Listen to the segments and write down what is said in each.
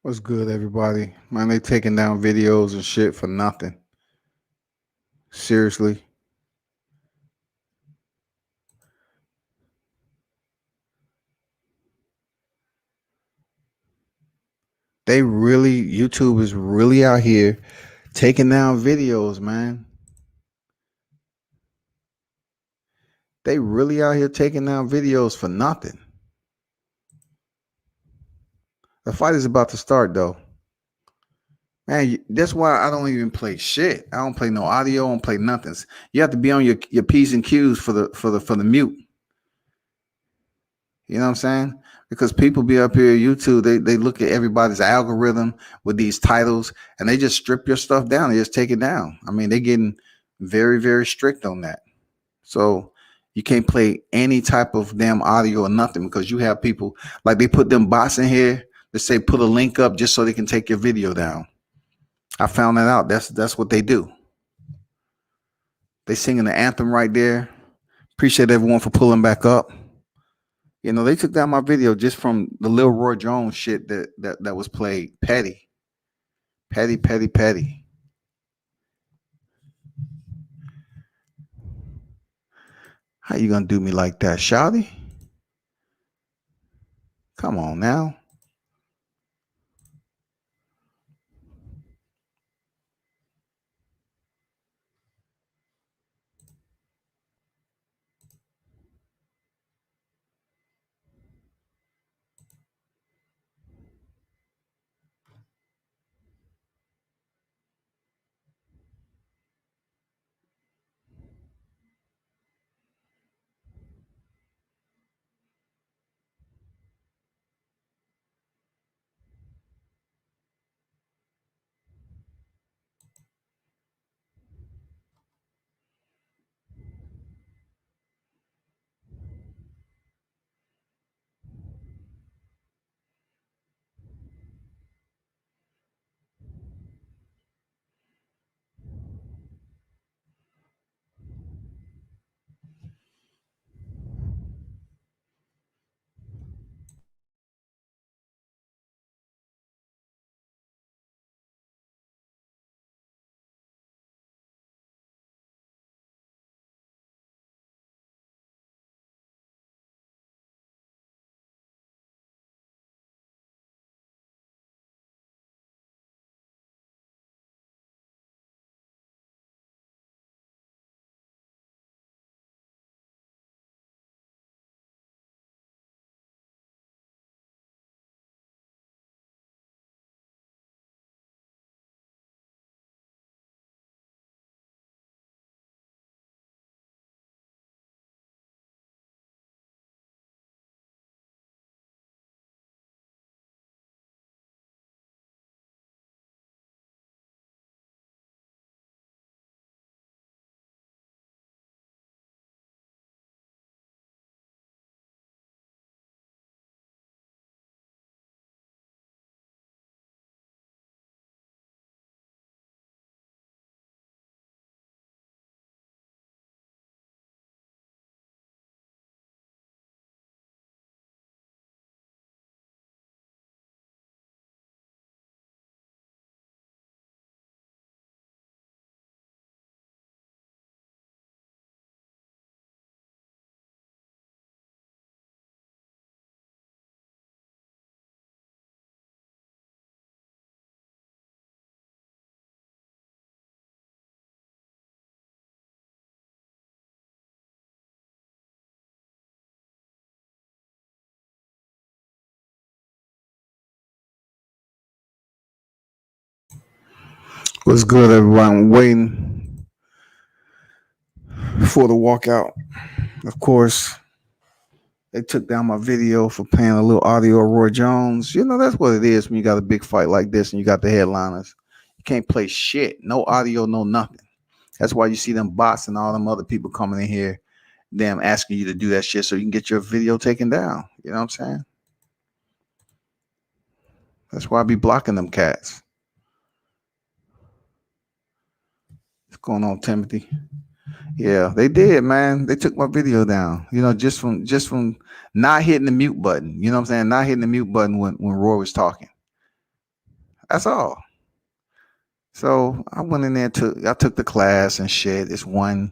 What's good, everybody? Man, they taking down videos and shit for nothing. Seriously. YouTube is really out here taking down videos, man. They really out here taking down videos for nothing. The fight is about to start, though. Man, that's why I don't even play shit. I don't play no audio. I don't play nothing. You have to be on your P's and Q's for the mute. You know what I'm saying? Because people be up here YouTube, they look at everybody's algorithm with these titles and they just strip your stuff down. They just take it down. I mean, they're getting very, very strict on that. So you can't play any type of damn audio or nothing because you have people like they put them bots in here that say put a link up just so they can take your video down. I found that out. That's what they do. They singing the anthem right there. Appreciate everyone for pulling back up. You know, they took down my video just from the Lil Roy Jones shit that was played. Petty. Petty, petty, petty. How you gonna do me like that, Shawty? Come on now. What's good, everyone? Waiting for the walkout. Of course, they took down my video for playing a little audio of Roy Jones. You know, that's what it is when you got a big fight like this and you got the headliners. You can't play shit. No audio, no nothing. That's why you see them bots and all them other people coming in here, them asking you to do that shit so you can get your video taken down. You know what I'm saying? That's why I be blocking them cats. What's going on, Timothy? Yeah, they did, man. They took my video down. You know, just from not hitting the mute button. You know what I'm saying? Not hitting the mute button when Roy was talking. That's all. So I went in there I took the class and shit. It's one.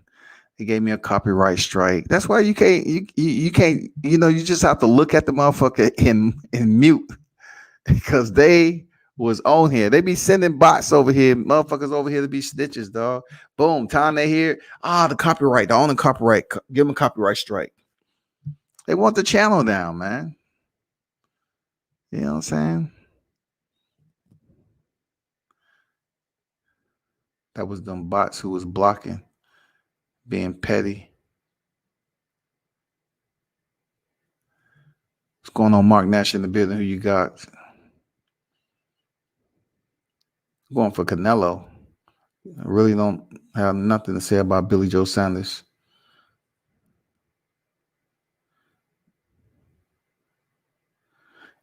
He gave me a copyright strike. That's why you can't, you just have to look at the motherfucker in mute because they was on here. They be sending bots over here, motherfuckers over here to be snitches, dog. Boom, time they hear, the copyright, the owner copyright, give them a copyright strike. They want the channel down, man. You know what I'm saying? That was them bots who was blocking, being petty. What's going on, Mark Nash in the building? Who you got? I'm going for Canelo. I really don't have nothing to say about Billy Joe Sanders.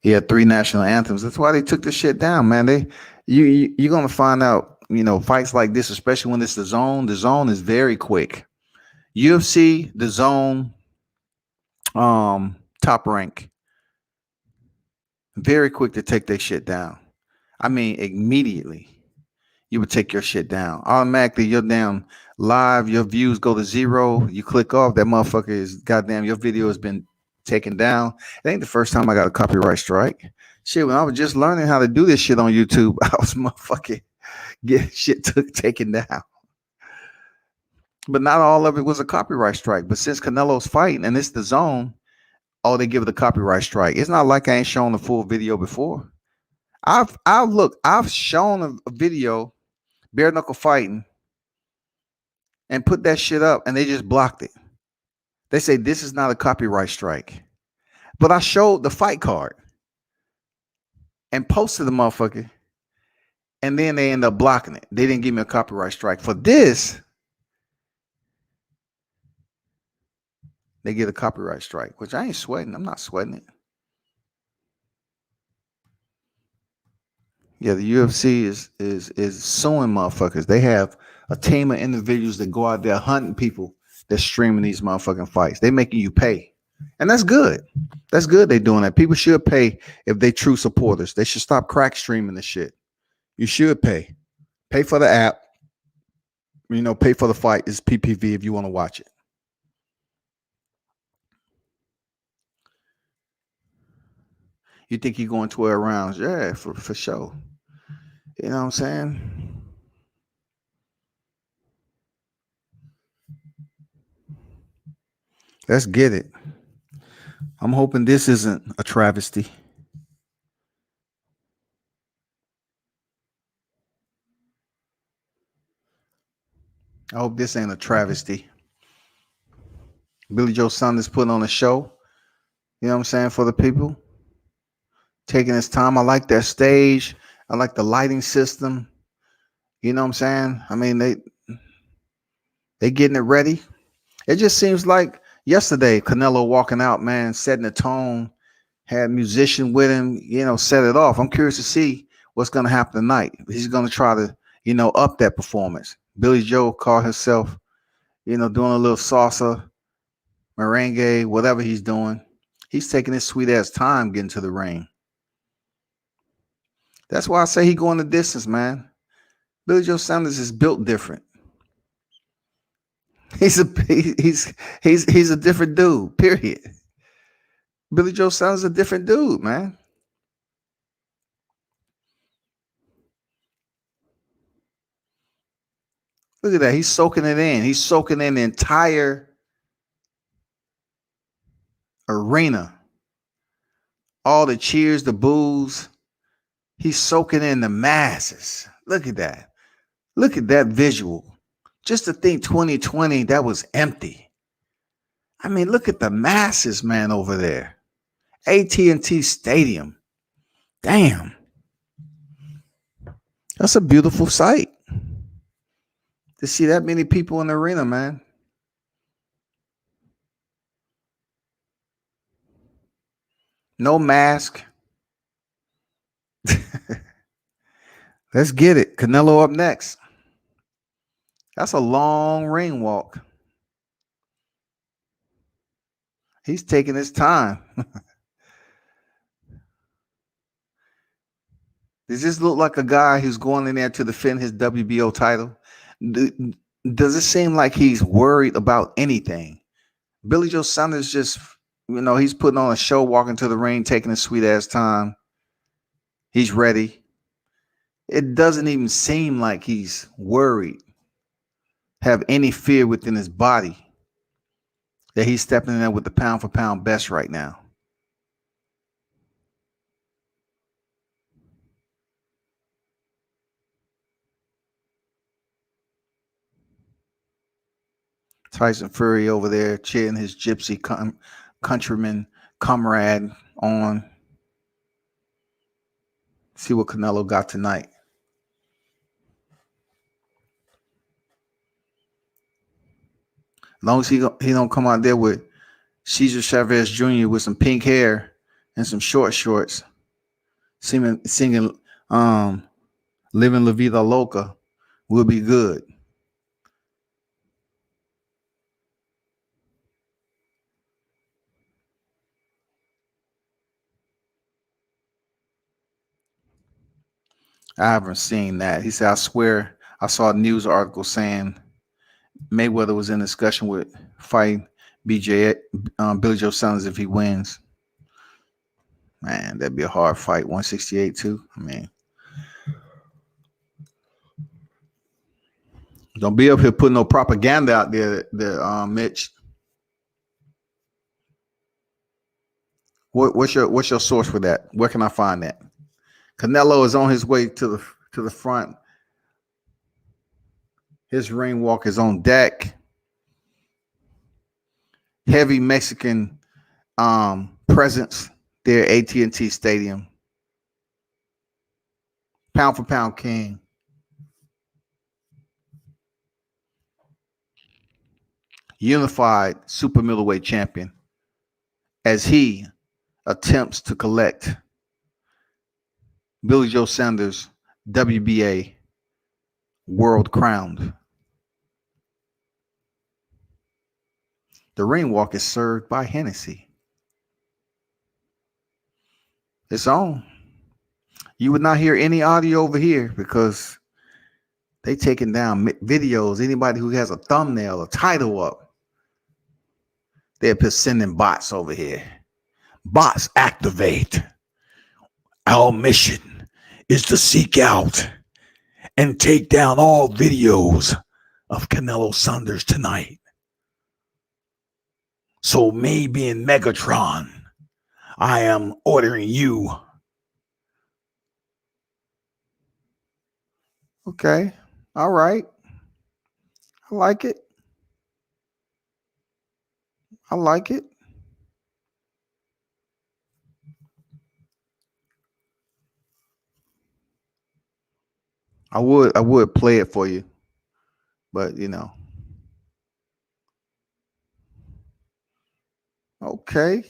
He had 3 national anthems. That's why they took the shit down, man. You're gonna find out, fights like this, especially when it's the zone. The zone is very quick. UFC, the zone, top rank, very quick to take their shit down. I mean, immediately. You would take your shit down. Automatically, you're down live, your views go to 0. You click off, that motherfucker is goddamn, your video has been taken down. It ain't the first time I got a copyright strike. Shit, when I was just learning how to do this shit on YouTube, I was motherfucking getting shit taken down. But not all of it was a copyright strike. But since Canelo's fighting and it's the zone, they give it a copyright strike. It's not like I ain't shown the full video before. I've shown a video bare knuckle fighting and put that shit up and they just blocked it. They say this is not a copyright strike. But I showed the fight card and posted the motherfucker and then they end up blocking it. They didn't give me a copyright strike. For this, they get a copyright strike, which I ain't sweating. I'm not sweating it. Yeah, the UFC is suing motherfuckers. They have a team of individuals that go out there hunting people that's streaming these motherfucking fights. They making you pay. And that's good. That's good they doing that. People should pay if they true supporters. They should stop crack streaming the shit. You should pay. Pay for the app. Pay for the fight. It's PPV if you want to watch it. You think you're going 12 rounds? Yeah, for sure. You know what I'm saying? Let's get it. I'm hoping this isn't a travesty. I hope this ain't a travesty. Billy Joe Sanders putting on a show. You know what I'm saying? For the people. Taking his time. I like that stage. I like the lighting system. You know what I'm saying? I mean, they getting it ready. It just seems like yesterday, Canelo walking out, man, setting the tone, had musician with him, set it off. I'm curious to see what's going to happen tonight. He's going to try to, up that performance. Billy Joe caught himself, doing a little salsa, merengue, whatever he's doing. He's taking his sweet ass time getting to the ring. That's why I say he going the distance, man. Billy Joe Sanders is built different. He's a different dude. Period. Billy Joe Sanders is a different dude, man. Look at that. He's soaking it in. He's soaking in the entire arena. All the cheers, the boos. He's soaking in the masses. Look at that. Look at that visual. Just to think 2020, that was empty. I mean, look at the masses, man, over there. AT&T Stadium. Damn. That's a beautiful sight. To see that many people in the arena, man. No mask. Let's get it. Canelo up next. That's a long ring walk. He's taking his time. Does this look like a guy who's going in there to defend his WBO title? Does it seem like he's worried about anything? Billy Joe Saunders just, he's putting on a show, walking to the ring, taking his sweet ass time. He's ready. It doesn't even seem like he's worried, have any fear within his body that he's stepping in there with the pound for pound best right now. Tyson Fury over there cheering his gypsy countryman comrade on. See what Canelo got tonight. As long as he don't come out there with Cesar Chavez Jr. with some pink hair and some short shorts, singing "Living La Vida Loca," will be good. I haven't seen that. He said, "I swear I saw a news article saying Mayweather was in discussion with fighting Billy Joe Saunders if he wins." Man, that'd be a hard fight. 168 too. I mean, don't be up here putting no propaganda out there, Mitch. What's your source for that? Where can I find that? Canelo is on his way to the front. His ring walk is on deck. Heavy Mexican presence there at AT&T Stadium. Pound for pound king. Unified super middleweight champion as he attempts to collect Billy Joe Saunders WBA world crown. The ring walk is served by Hennessy. It's on. You would not hear any audio over here because they taking down videos. Anybody who has a thumbnail, a title up, they're sending bots over here. Bots activate. Our mission is to seek out and take down all videos of Canelo Saunders tonight. So maybe in Megatron, I am ordering you. Okay. All right. I like it. I like it. I would play it for you, but okay.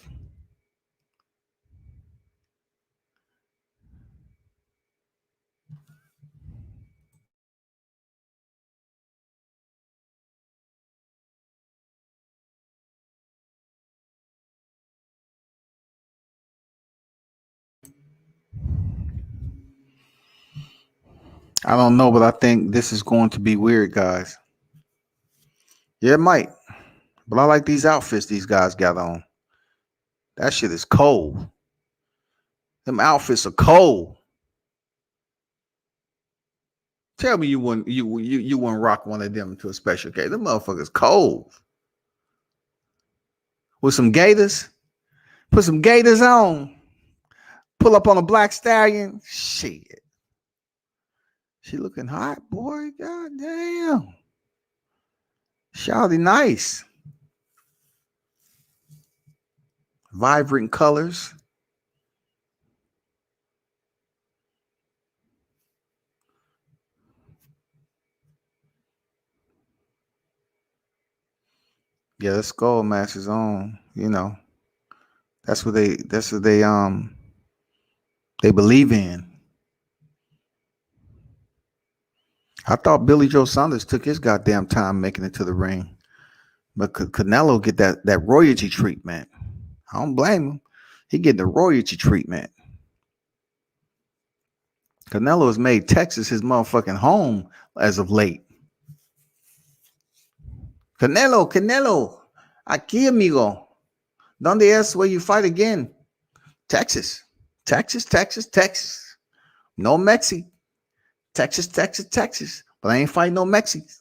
I don't know, but I think this is going to be weird, guys. Yeah, it might. But I like these outfits these guys got on. That shit is cold. Them outfits are cold. Tell me you wouldn't rock one of them to a special occasion. Them motherfuckers cold. With some gators. Put some gators on. Pull up on a black stallion. Shit. She looking hot, boy. God damn. Shawty nice. Vibrant colors. Yeah, the skull mask is on. That's what they believe in. I thought Billy Joe Saunders took his goddamn time making it to the ring. But Canelo get that royalty treatment. I don't blame him. He getting the royalty treatment. Canelo has made Texas his motherfucking home as of late. Canelo, aquí amigo. ¿Dónde es where you fight again? Texas, Texas. No Mexi. Texas. But I ain't fighting no Mexis.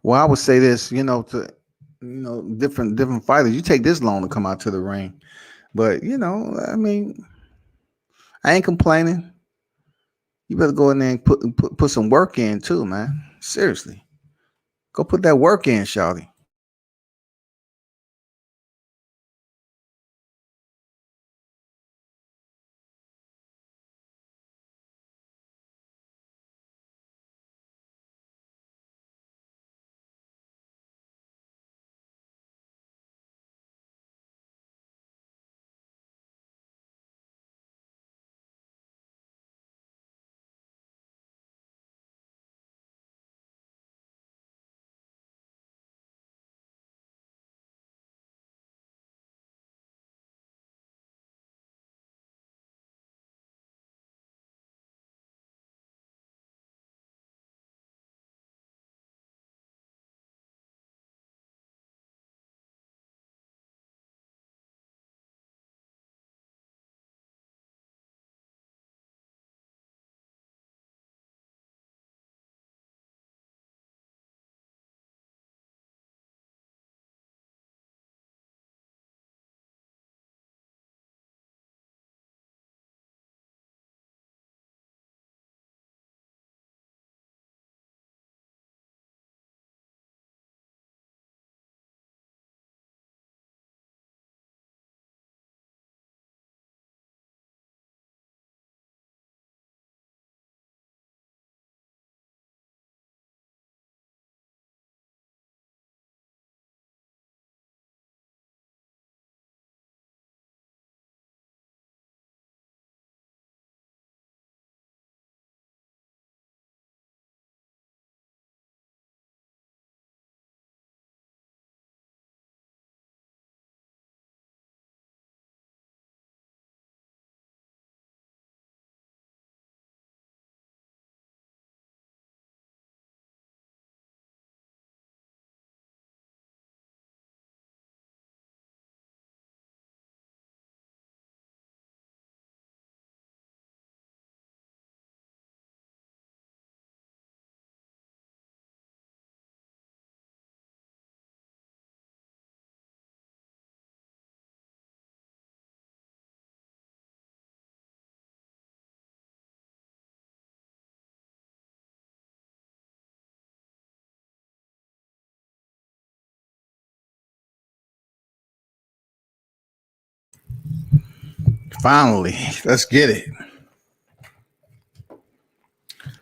Well, I would say this, to different fighters. You take this long to come out to the ring, but I mean, I ain't complaining. You better go in there and put some work in too, man. Seriously, go put that work in, shawty. Finally, let's get it.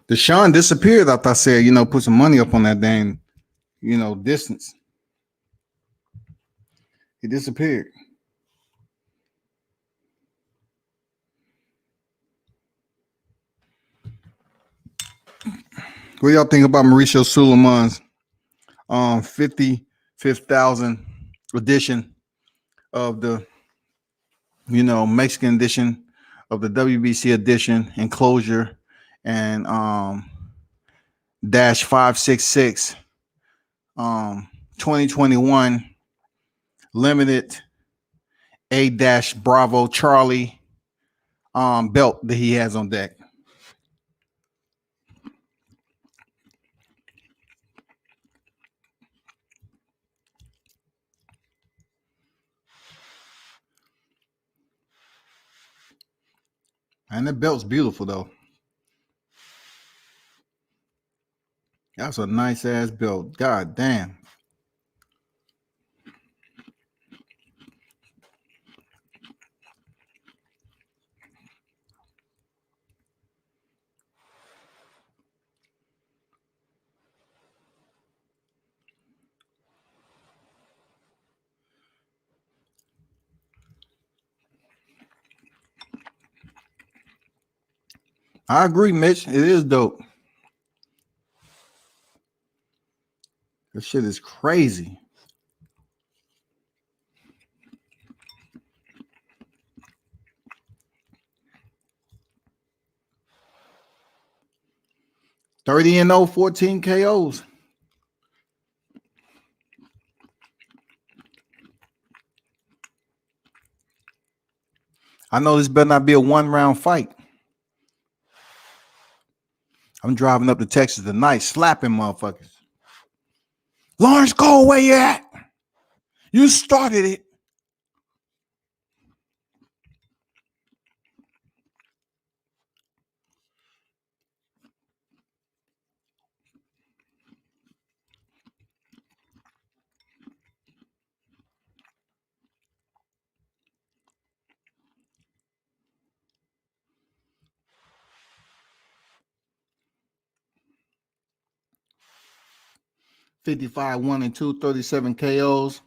Deshaun disappeared after I said, put some money up on that dang, distance. He disappeared. What y'all think about Mauricio Suleiman's 55,000 edition of the Mexican edition of the WBC edition enclosure and dash 566 2021 limited A dash Bravo Charlie belt that he has on deck? And the belt's beautiful though. That's a nice ass belt. God damn. I agree, Mitch. It is dope. This shit is crazy. (30-0), 14 KOs. I know this better not be a 1-round fight. I'm driving up to Texas tonight, slapping motherfuckers. Lawrence Cole, where you at? You started it. (55, 1-2), 37 KOs.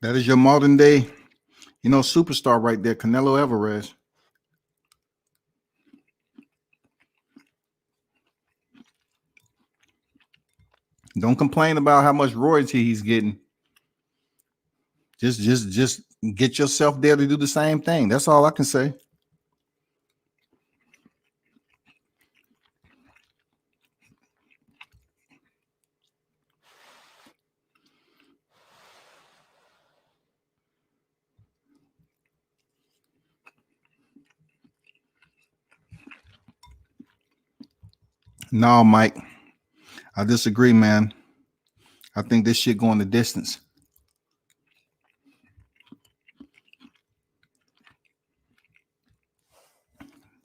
That is your modern day, superstar right there, Canelo Alvarez. Don't complain about how much royalty he's getting. Just get yourself there to do the same thing. That's all I can say. No, Mike, I disagree, man. I think this shit going the distance.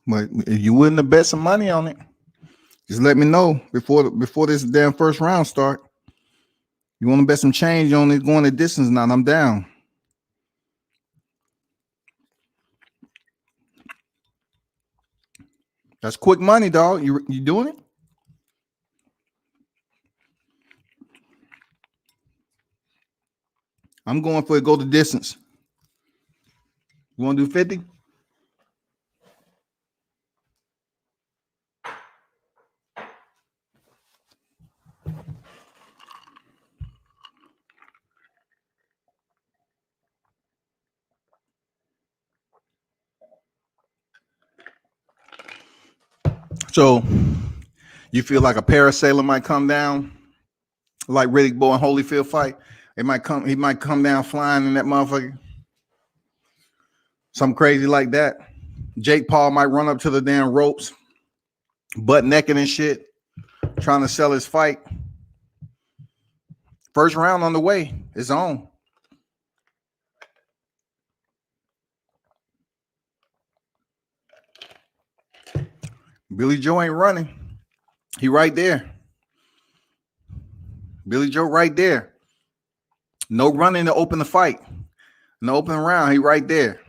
But if you willing to bet some money on it, just let me know before this damn first round start. You want to bet some change on it going the distance now? I'm down. That's quick money, dog. You doing it? I'm going for it. Go the distance. You want to do 50? So you feel like a parasailer might come down, like Riddick Bowe and Holyfield fight? He might come down flying in that motherfucker. Something crazy like that. Jake Paul might run up to the damn ropes, butt naked and shit, trying to sell his fight. First round on the way. It's on. Billy Joe ain't running. He right there. Billy Joe right there. No running to open the fight. No open round. He right there.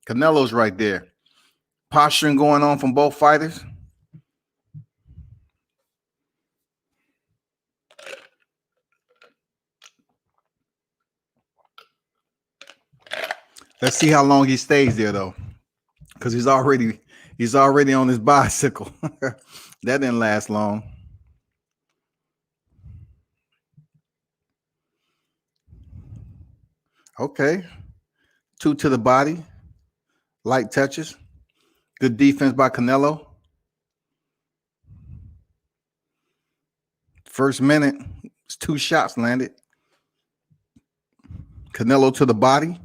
Canelo's right there. Posturing going on from both fighters. Let's see how long he stays there though, because he's already on his bicycle. That didn't last long. Okay, 2 to the body, light touches, good defense by Canelo. First minute, it's 2 shots landed. Canelo to the body.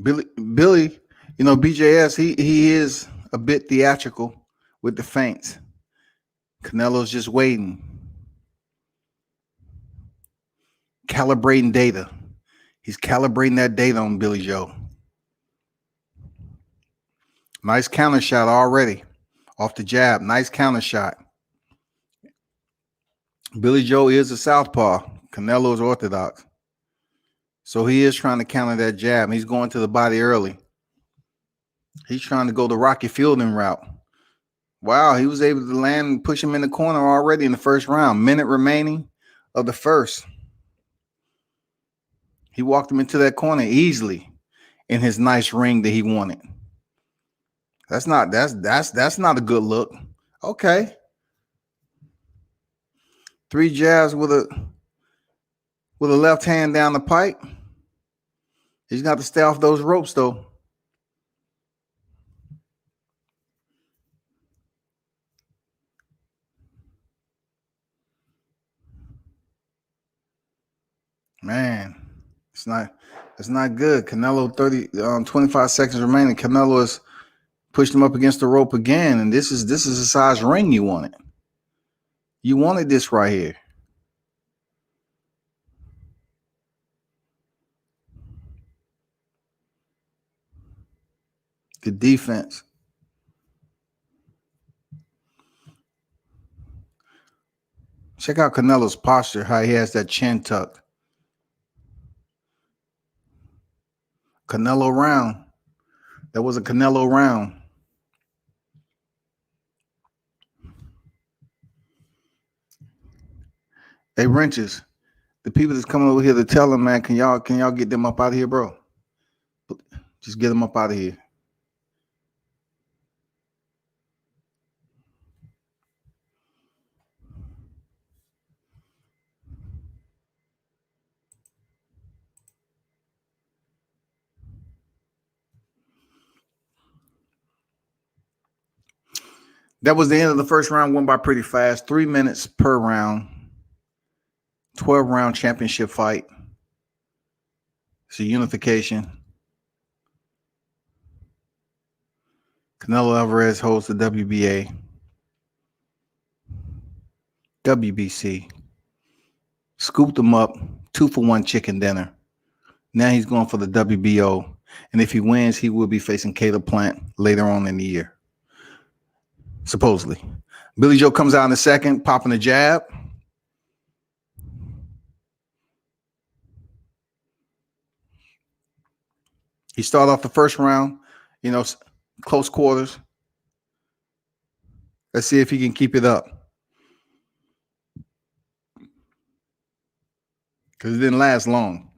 Billy, BJS, he is a bit theatrical with the feints. Canelo's just waiting, calibrating data. He's calibrating that data on Billy Joe. Nice counter shot already. Off the jab. Nice counter shot. Billy Joe is a southpaw. Canelo is orthodox. So he is trying to counter that jab. He's going to the body early. He's trying to go the Rocky Fielding route. Wow, he was able to land and push him in the corner already in the first round. Minute remaining of the first. He walked him into that corner easily in his nice ring that he wanted. That's not a good look. Okay. 3 jabs with a left hand down the pipe. He's got to stay off those ropes though. Man, it's not good. Canelo 25 seconds remaining. Canelo has pushed him up against the rope again, and this is the size ring you wanted. You wanted this right here. The defense. Check out Canelo's posture, how he has that chin tucked. Canelo round. That was a Canelo round. Hey, Wrenches, the people that's coming over here to tell them, man, can y'all get them up out of here, bro? Just get them up out of here. That was the end of the first round, went by pretty fast. 3 minutes per round. 12-round championship fight. It's a unification. Canelo Alvarez holds the WBA. WBC. Scooped him up. 2-for-1 chicken dinner. Now he's going for the WBO. And if he wins, he will be facing Caleb Plant later on in the year. Supposedly. Billy Joe comes out in the second, popping a jab. He started off the first round, close quarters. Let's see if he can keep it up. Because it didn't last long.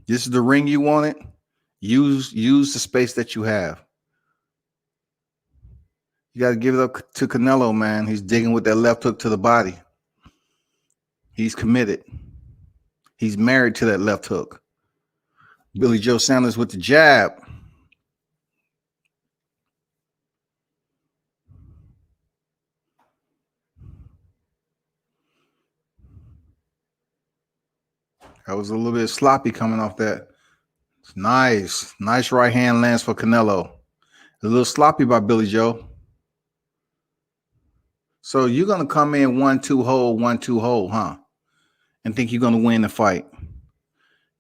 This is the ring you wanted. Use the space that you have. You got to give it up to Canelo, man. He's digging with that left hook to the body. He's committed. He's married to that left hook. Billy Joe Sanders with the jab. That was a little bit sloppy coming off that. It's nice. Nice right hand lands for Canelo. A little sloppy by Billy Joe. So you're going to come in 1-2 hold, huh? And think you're going to win the fight.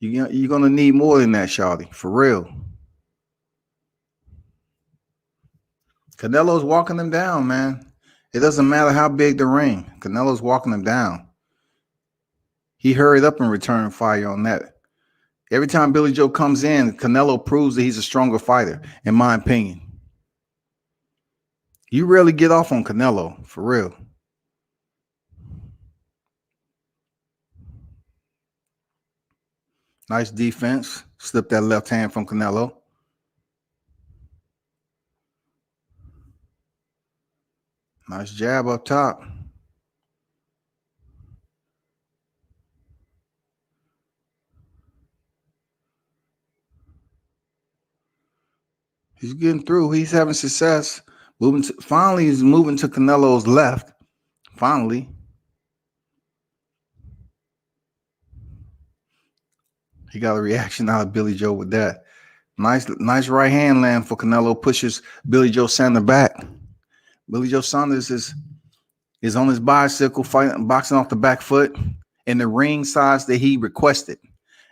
You're going to need more than that, shawty. For real. Canelo's walking them down, man. It doesn't matter how big the ring. Canelo's walking them down. He hurried up and returned fire on that. Every time Billy Joe comes in, Canelo proves that he's a stronger fighter, in my opinion. You rarely get off on Canelo, for real. Nice defense. Slip that left hand from Canelo. Nice jab up top. He's getting through. He's having success. Finally, he's moving to Canelo's left. Finally. He got a reaction out of Billy Joe with that. Nice right hand land for Canelo. Pushes Billy Joe Sanders back. Billy Joe Sanders is on his bicycle, boxing off the back foot in the ring size that he requested.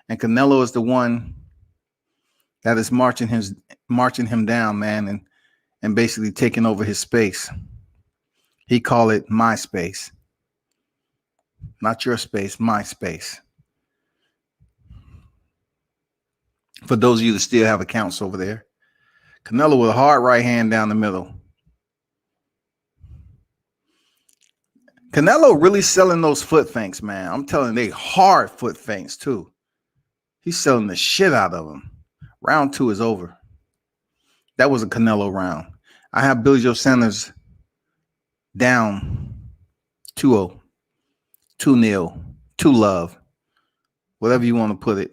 And Canelo is the one that is marching him down, man. and basically taking over his space. He called it my space. Not your space, my space. For those of you that still have accounts over there. Canelo with a hard right hand down the middle. Canelo really selling those foot feints, man. I'm telling you, they hard foot feints too. He's selling the shit out of them. Round 2 is over. That was a Canelo round. I have Billy Joe Sanders down 2-0, 2-0, 2-love, whatever you want to put it.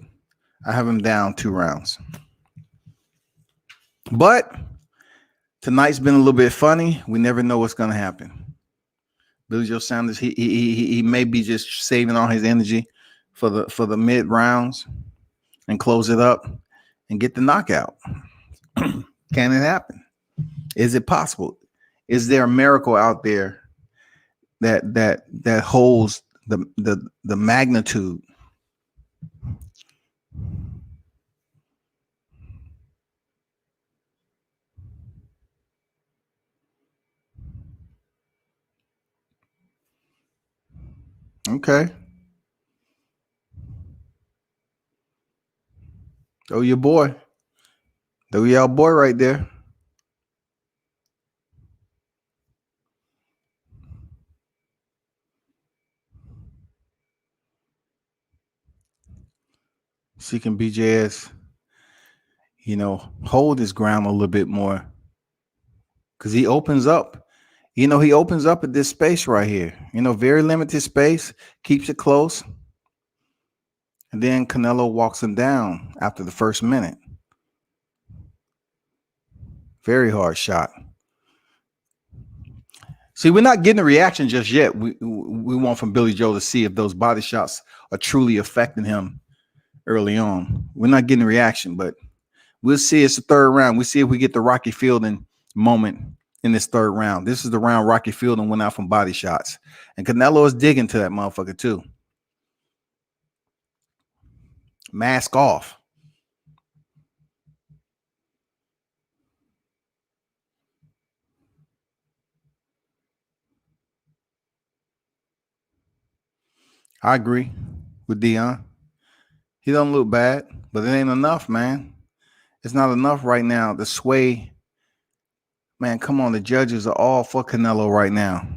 I have him down 2 rounds. But tonight's been a little bit funny. We never know what's going to happen. Billy Joe Sanders, he may be just saving all his energy for the mid rounds and close it up and get the knockout. Can it happen? Is it possible? Is there a miracle out there that holds the magnitude? Okay. Oh, your boy. There y'all boy right there. Seeking BJS, hold his ground a little bit more. Because he opens up. He opens up at this space right here. Very limited space, keeps it close. And then Canelo walks him down after the first minute. Very hard shot. See, we're not getting a reaction just yet. We want from Billy Joe to see if those body shots are truly affecting him early on. We're not getting a reaction, but we'll see. It's the 3rd round. We see if we get the Rocky Fielding moment in this 3rd round. This is the round Rocky Fielding went out from body shots. And Canelo is digging to that motherfucker too. Mask off. I agree with Dion. He don't look bad, but it ain't enough, man. It's not enough right now to sway. Man, come on. The judges are all for Canelo right now.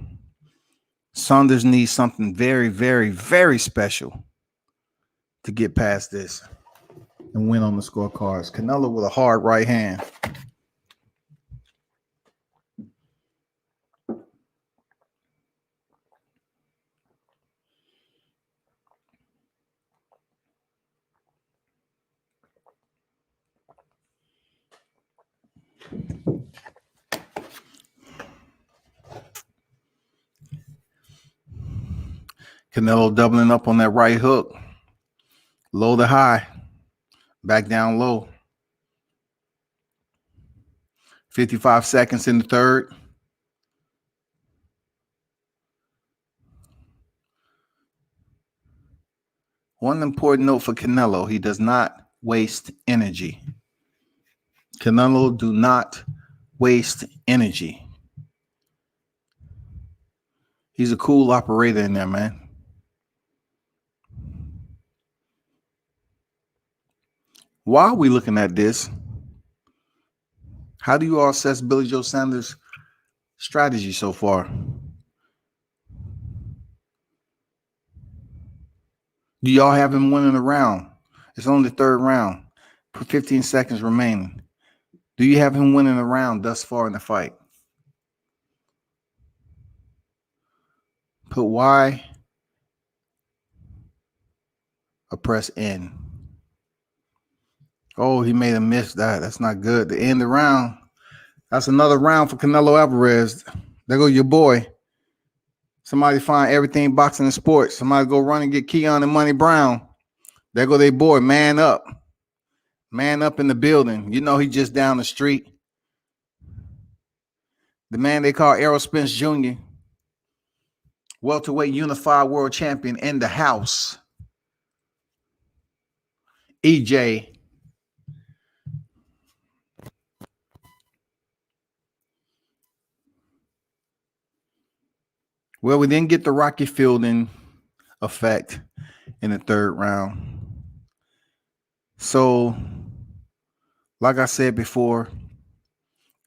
Saunders needs something very, very, very special to get past this and win on the scorecards. Canelo with a hard right hand. Canelo doubling up on that right hook. Low to high. Back down low. 55 seconds in the 3rd. One important note for Canelo, he does not waste energy. Canelo do not waste energy. He's a cool operator in there, man. While we looking at this, how do you all assess Billy Joe Sanders' strategy so far? Do y'all have him winning a round? It's only the 3rd round. 15 seconds remaining. Do you have him winning a round thus far in the fight? Put Y or press N. Oh, he made a miss. That's not good. To end the round. That's another round for Canelo Alvarez. There go your boy. Somebody find everything boxing and sports. Somebody go run and get Keon and Money Brown. There go their boy. Man up. Man up in the building. He just down the street. The man they call Errol Spence Jr. Welterweight unified world champion in the house. EJ. Well, we didn't get the Rocky Fielding effect in the third round. So, like I said before,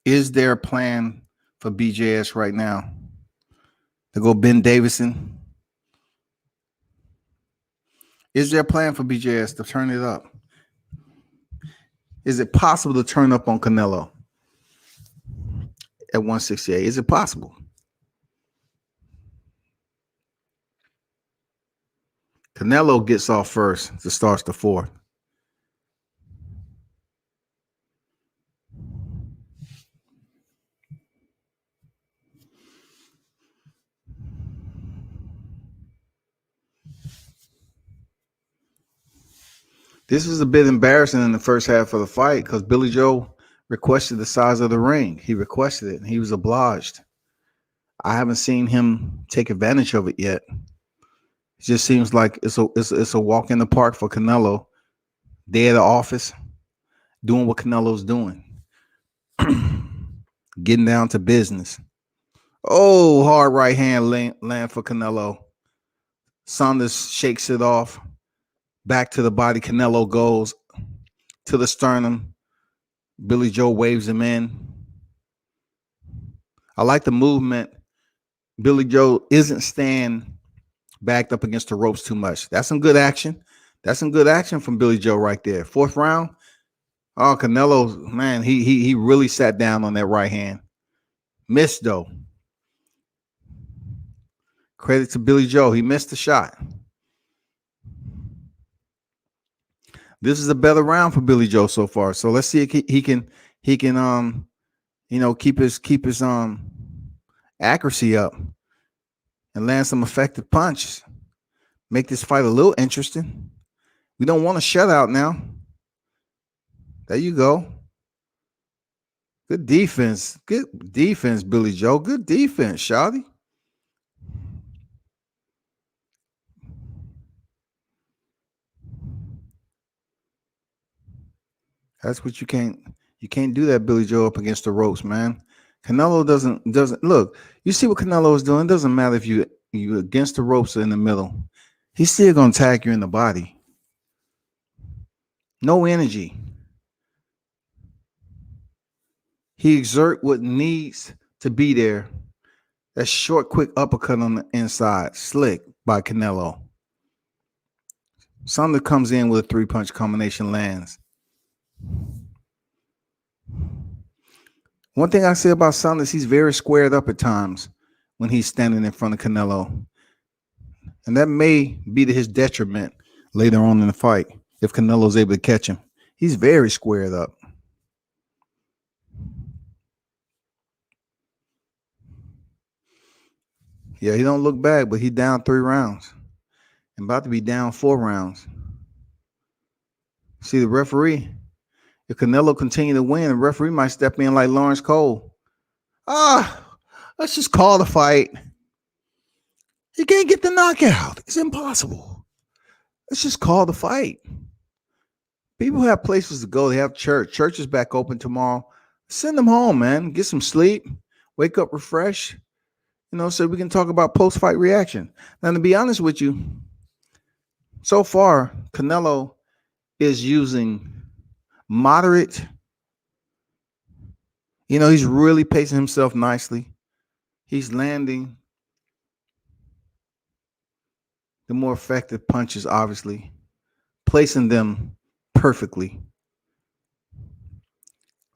is there a plan for BJS right now to go Ben Davison? Is there a plan for BJS to turn it up? Is it possible to turn up on Canelo at 168? Is it possible? Canelo gets off first to starts the fourth. This was a bit embarrassing in the first half of the fight because Billy Joe requested the size of the ring. He requested it and he was obliged. I haven't seen him take advantage of it yet. It just seems like it's a walk in the park for Canelo. Day at the office, doing what Canelo's doing. Getting down to business. Oh, hard right hand land for Canelo. Saunders shakes it off. Back to the body. Canelo goes to the sternum. Billy Joe waves him in. I like the movement. Billy Joe isn't staying backed up against the ropes too much. That's some good action. That's some good action from Billy Joe right there. Fourth round. Oh, Canelo, man, he really sat down on that right hand. Missed though. Credit to Billy Joe. He missed the shot. This is a better round for Billy Joe so far. So let's see if he can keep his accuracy up and land some effective punches. Make this fight a little interesting. We don't want a shutout now. There you go. Good defense. Good defense, Billy Joe. Good defense, Shawty. That's what you can't do that, Billy Joe, up against the ropes, man. Canelo doesn't look. You see what Canelo is doing. It doesn't matter if you against the ropes or in the middle. He's still gonna tag you in the body. No energy. He exert what needs to be there. That short, quick uppercut on the inside, slick by Canelo. Saunders comes in with a 3-punch combination, lands. One thing I say about Saunders, he's very squared up at times when he's standing in front of Canelo. And that may be to his detriment later on in the fight if Canelo's able to catch him. He's very squared up. Yeah, he don't look bad, but he down 3 rounds. And about to be down 4 rounds. See the referee. If Canelo continue to win, the referee might step in like Lawrence Cole. Let's just call the fight. You can't get the knockout. It's impossible. Let's just call the fight. People have places to go. They have church. Church is back open tomorrow. Send them home, man. Get some sleep. Wake up refreshed. So we can talk about post-fight reaction. Now, to be honest with you, so far, Canelo is using moderate. He's really pacing himself nicely. He's landing the more effective punches, obviously, placing them perfectly.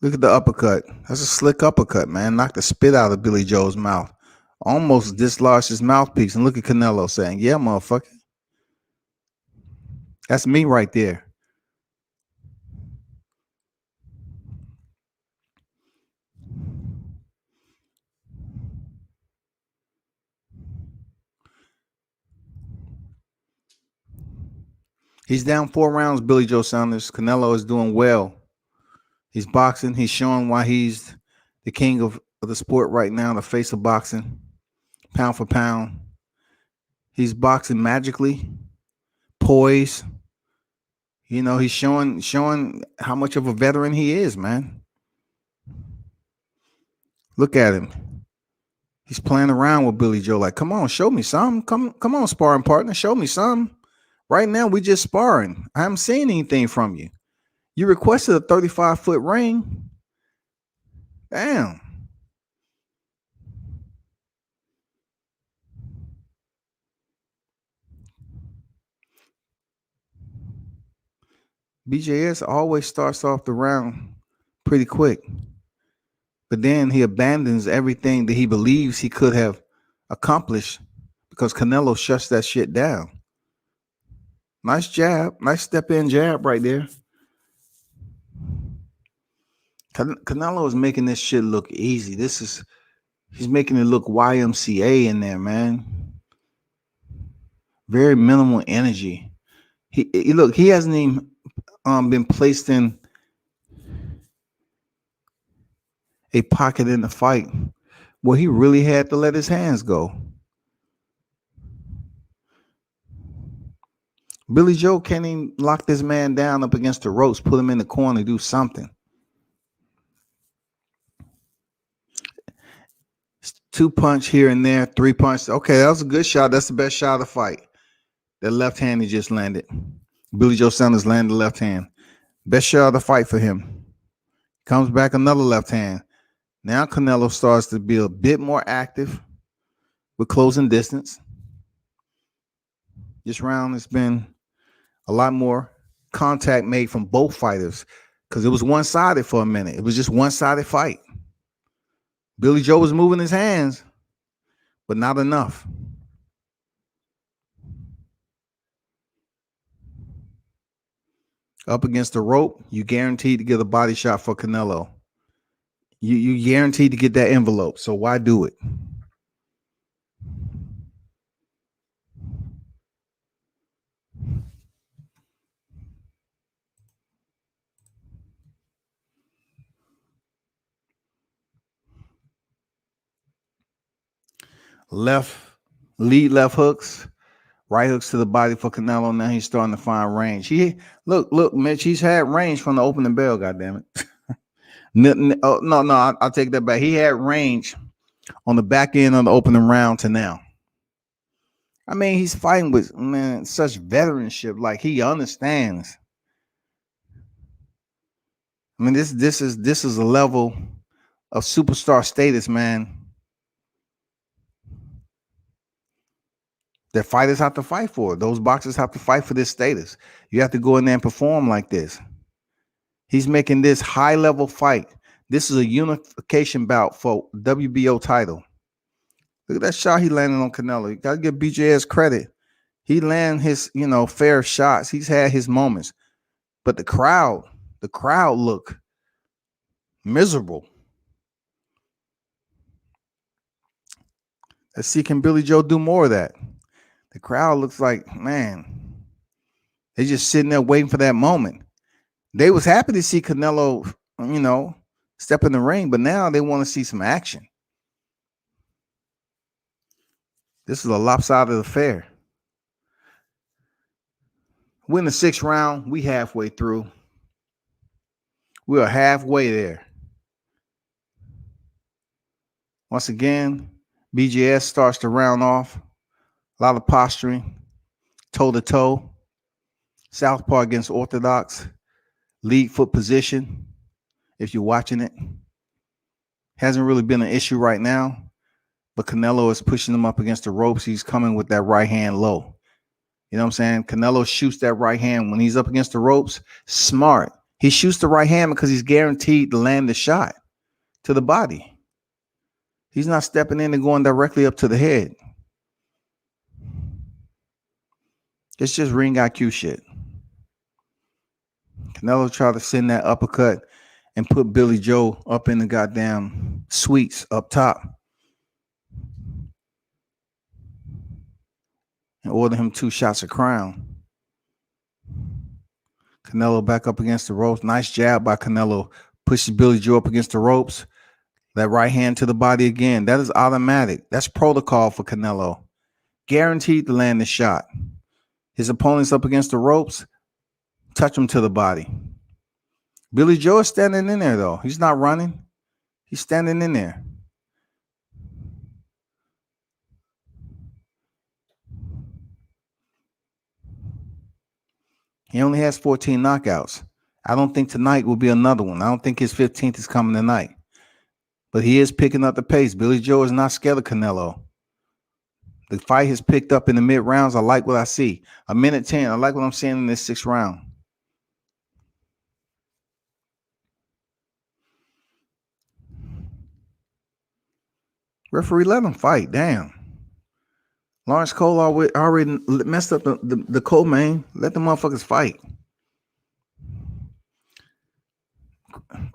Look at the uppercut. That's a slick uppercut, man. Knocked the spit out of Billy Joe's mouth. Almost dislodged his mouthpiece. And look at Canelo saying, yeah, motherfucker. That's me right there. He's down 4 rounds, Billy Joe Saunders. Canelo is doing well. He's boxing. He's showing why he's the king of the sport right now, the face of boxing, pound for pound. He's boxing magically, poised. He's showing how much of a veteran he is, man. Look at him. He's playing around with Billy Joe, like, come on, show me some. Come on, sparring partner, show me some. Right now, we just sparring. I haven't seen anything from you. You requested a 35-foot ring. Damn. BJS always starts off the round pretty quick, but then he abandons everything that he believes he could have accomplished because Canelo shuts that shit down. Nice jab, nice step in jab right there. Canelo is making this shit look easy. He's making it look YMCA in there, man. Very minimal energy. He hasn't even been placed in a pocket in the fight where he really had to let his hands go. Billy Joe can't even lock this man down up against the ropes, put him in the corner, do something. 2 punch here and there, 3 punch. Okay, that was a good shot. That's the best shot of the fight. That left hand he just landed. Billy Joe Sanders landed the left hand. Best shot of the fight for him. Comes back another left hand. Now Canelo starts to be a bit more active with closing distance. This round has been a lot more contact made from both fighters because it was one-sided for a minute. It was just one-sided fight. Billy Joe was moving his hands, but not enough. Up against the rope, you guaranteed to get a body shot for Canelo. You guaranteed to get that envelope, so why do it? Lead left hooks, right hooks to the body for Canelo. Now he's starting to find range. Look, Mitch, he's had range from the opening bell, goddammit. No, I'll take that back. He had range on the back end of the opening round to now. I mean, he's fighting with, man, such veteranship. Like, he understands. I mean, this is a level of superstar status, man, that fighters have to fight for. Those boxers have to fight for this status. You have to go in there and perform like this. He's making this high-level fight. This is a unification bout for WBO title. Look at that shot he landed on Canelo. You got to give BJS credit. He landed his, fair shots. He's had his moments. But the crowd look miserable. Let's see, can Billy Joe do more of that? The crowd looks like, man, they're just sitting there waiting for that moment. They was happy to see Canelo, step in the ring, but now they want to see some action. This is a lopsided affair. Win the 6th round. We halfway through. We are halfway there. Once again, BJS starts the round off. A lot of posturing, toe-to-toe. Southpaw against orthodox. Lead foot position, if you're watching it. Hasn't really been an issue right now, but Canelo is pushing him up against the ropes. He's coming with that right hand low. You know what I'm saying? Canelo shoots that right hand when he's up against the ropes. Smart. He shoots the right hand because he's guaranteed to land the shot to the body. He's not stepping in and going directly up to the head. It's just ring IQ shit. Canelo tried to send that uppercut and put Billy Joe up in the goddamn suites up top and order him 2 shots of Crown. Canelo back up against the ropes. Nice jab by Canelo. Pushes Billy Joe up against the ropes. That right hand to the body again. That is automatic. That's protocol for Canelo. Guaranteed to land the shot. His opponent's up against the ropes. Touch him to the body. Billy Joe is standing in there, though. He's not running. He's standing in there. He only has 14 knockouts. I don't think tonight will be another one. I don't think his 15th is coming tonight. But he is picking up the pace. Billy Joe is not scared of Canelo. The fight has picked up in the mid rounds. I like what I see. A minute 10. I like what I'm seeing in this 6th round. Referee, let him fight. Damn. Lawrence Cole already messed up the co-main. Let the motherfuckers fight.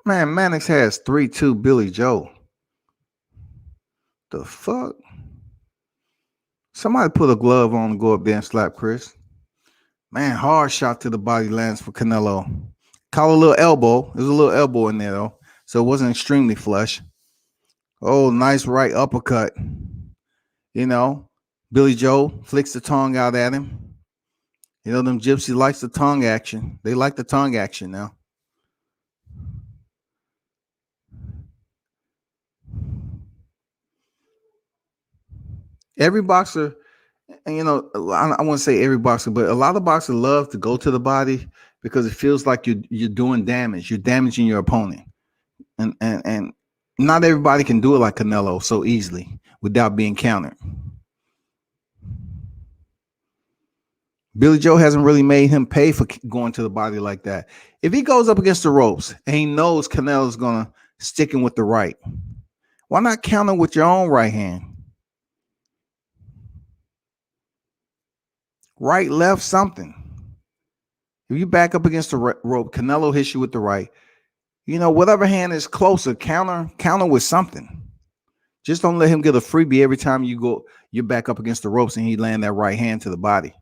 Man, Mannix has 3-2 Billy Joe. The fuck? Somebody put a glove on and go up there and slap Chris. Man, hard shot to the body lands for Canelo. Call a little elbow. There's a little elbow in there, though. So it wasn't extremely flush. Oh, nice right uppercut. You know, Billy Joe flicks the tongue out at him. You know, them gypsies likes the tongue action. They like the tongue action now. Every boxer, and you know, I won't say every boxer, but a lot of boxers love to go to the body because it feels like you're doing damage. You're damaging your opponent, and not everybody can do it like Canelo so easily without being countered. Billy Joe hasn't really made him pay for going to the body like that. If he goes up against the ropes and he knows Canelo's gonna stick him with the right, why not counter with your own right hand? Right, left, something. If you back up against the rope, Canelo hits you with the right. You know, whatever hand is closer, counter with something. Just don't let him get a freebie every time you're back up against the ropes and he land that right hand to the body.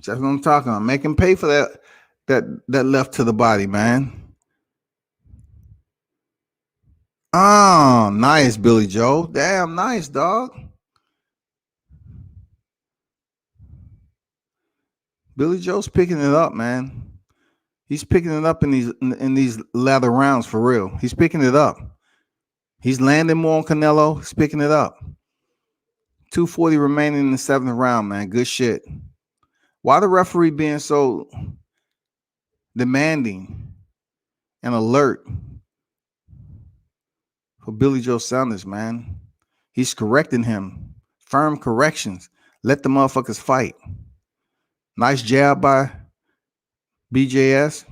That's what I'm talking about. Make him pay for that left to the body, man. Oh, nice, Billy Joe. Damn, nice, dog. Billy Joe's picking it up, man. He's picking it up in these latter rounds for real. He's picking it up. He's landing more on Canelo. He's picking it up. 240 remaining in the 7th round, man. Good shit. Why the referee being so demanding and alert for Billy Joe Saunders, man? He's correcting him. Firm corrections. Let the motherfuckers fight. Nice jab by BJS.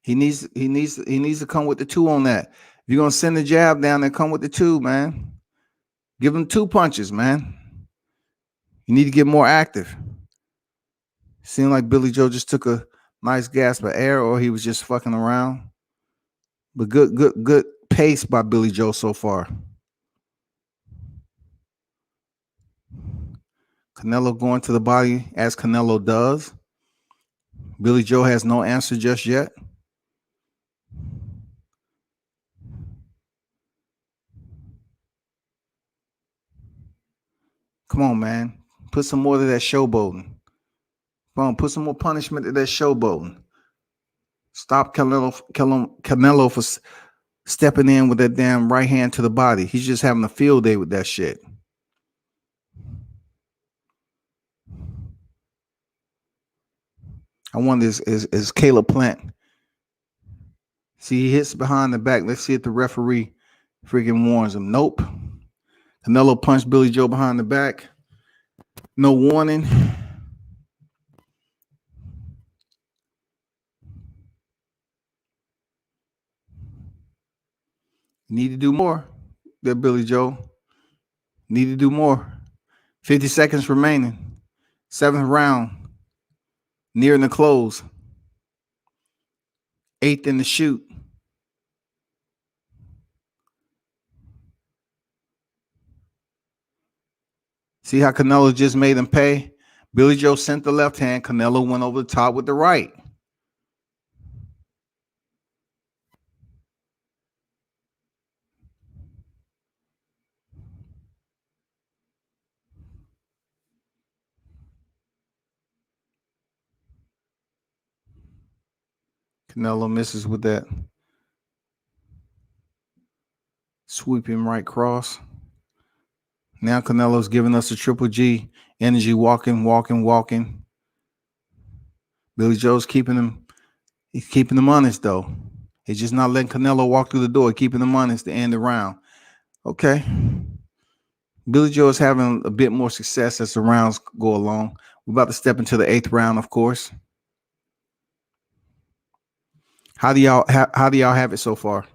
He needs to come with the 2 on that. If you're gonna send the jab down, then come with the 2, man. Give him 2 punches, man. You need to get more active. Seemed like Billy Joe just took a nice gasp of air, or he was just fucking around. But good pace by Billy Joe so far. Canelo going to the body as Canelo does. Billy Joe has no answer just yet. Come on, man. Put some more to that showboating. Come on, put some more punishment to that showboating. Stop Canelo for stepping in with that damn right hand to the body. He's just having a field day with that shit. I wonder is Caleb Plant. See, he hits behind the back. Let's see if the referee freaking warns him. Nope. Canelo punched Billy Joe behind the back. No warning. Need to do more. There, Billy Joe. Need to do more. 50 seconds remaining. 7th round. Nearing the close. 8th in the shoot. See how Canelo just made him pay? Billy Joe sent the left hand. Canelo went over the top with the right. Canelo misses with that sweeping right cross. Now Canelo's giving us a triple G energy, walking. Billy Joe's keeping him. He's keeping him honest though. He's just not letting Canelo walk through the door, keeping him honest to end the round. Okay. Billy Joe is having a bit more success as the rounds go along. We're about to step into the 8th round, of course. How do y'all have it so far?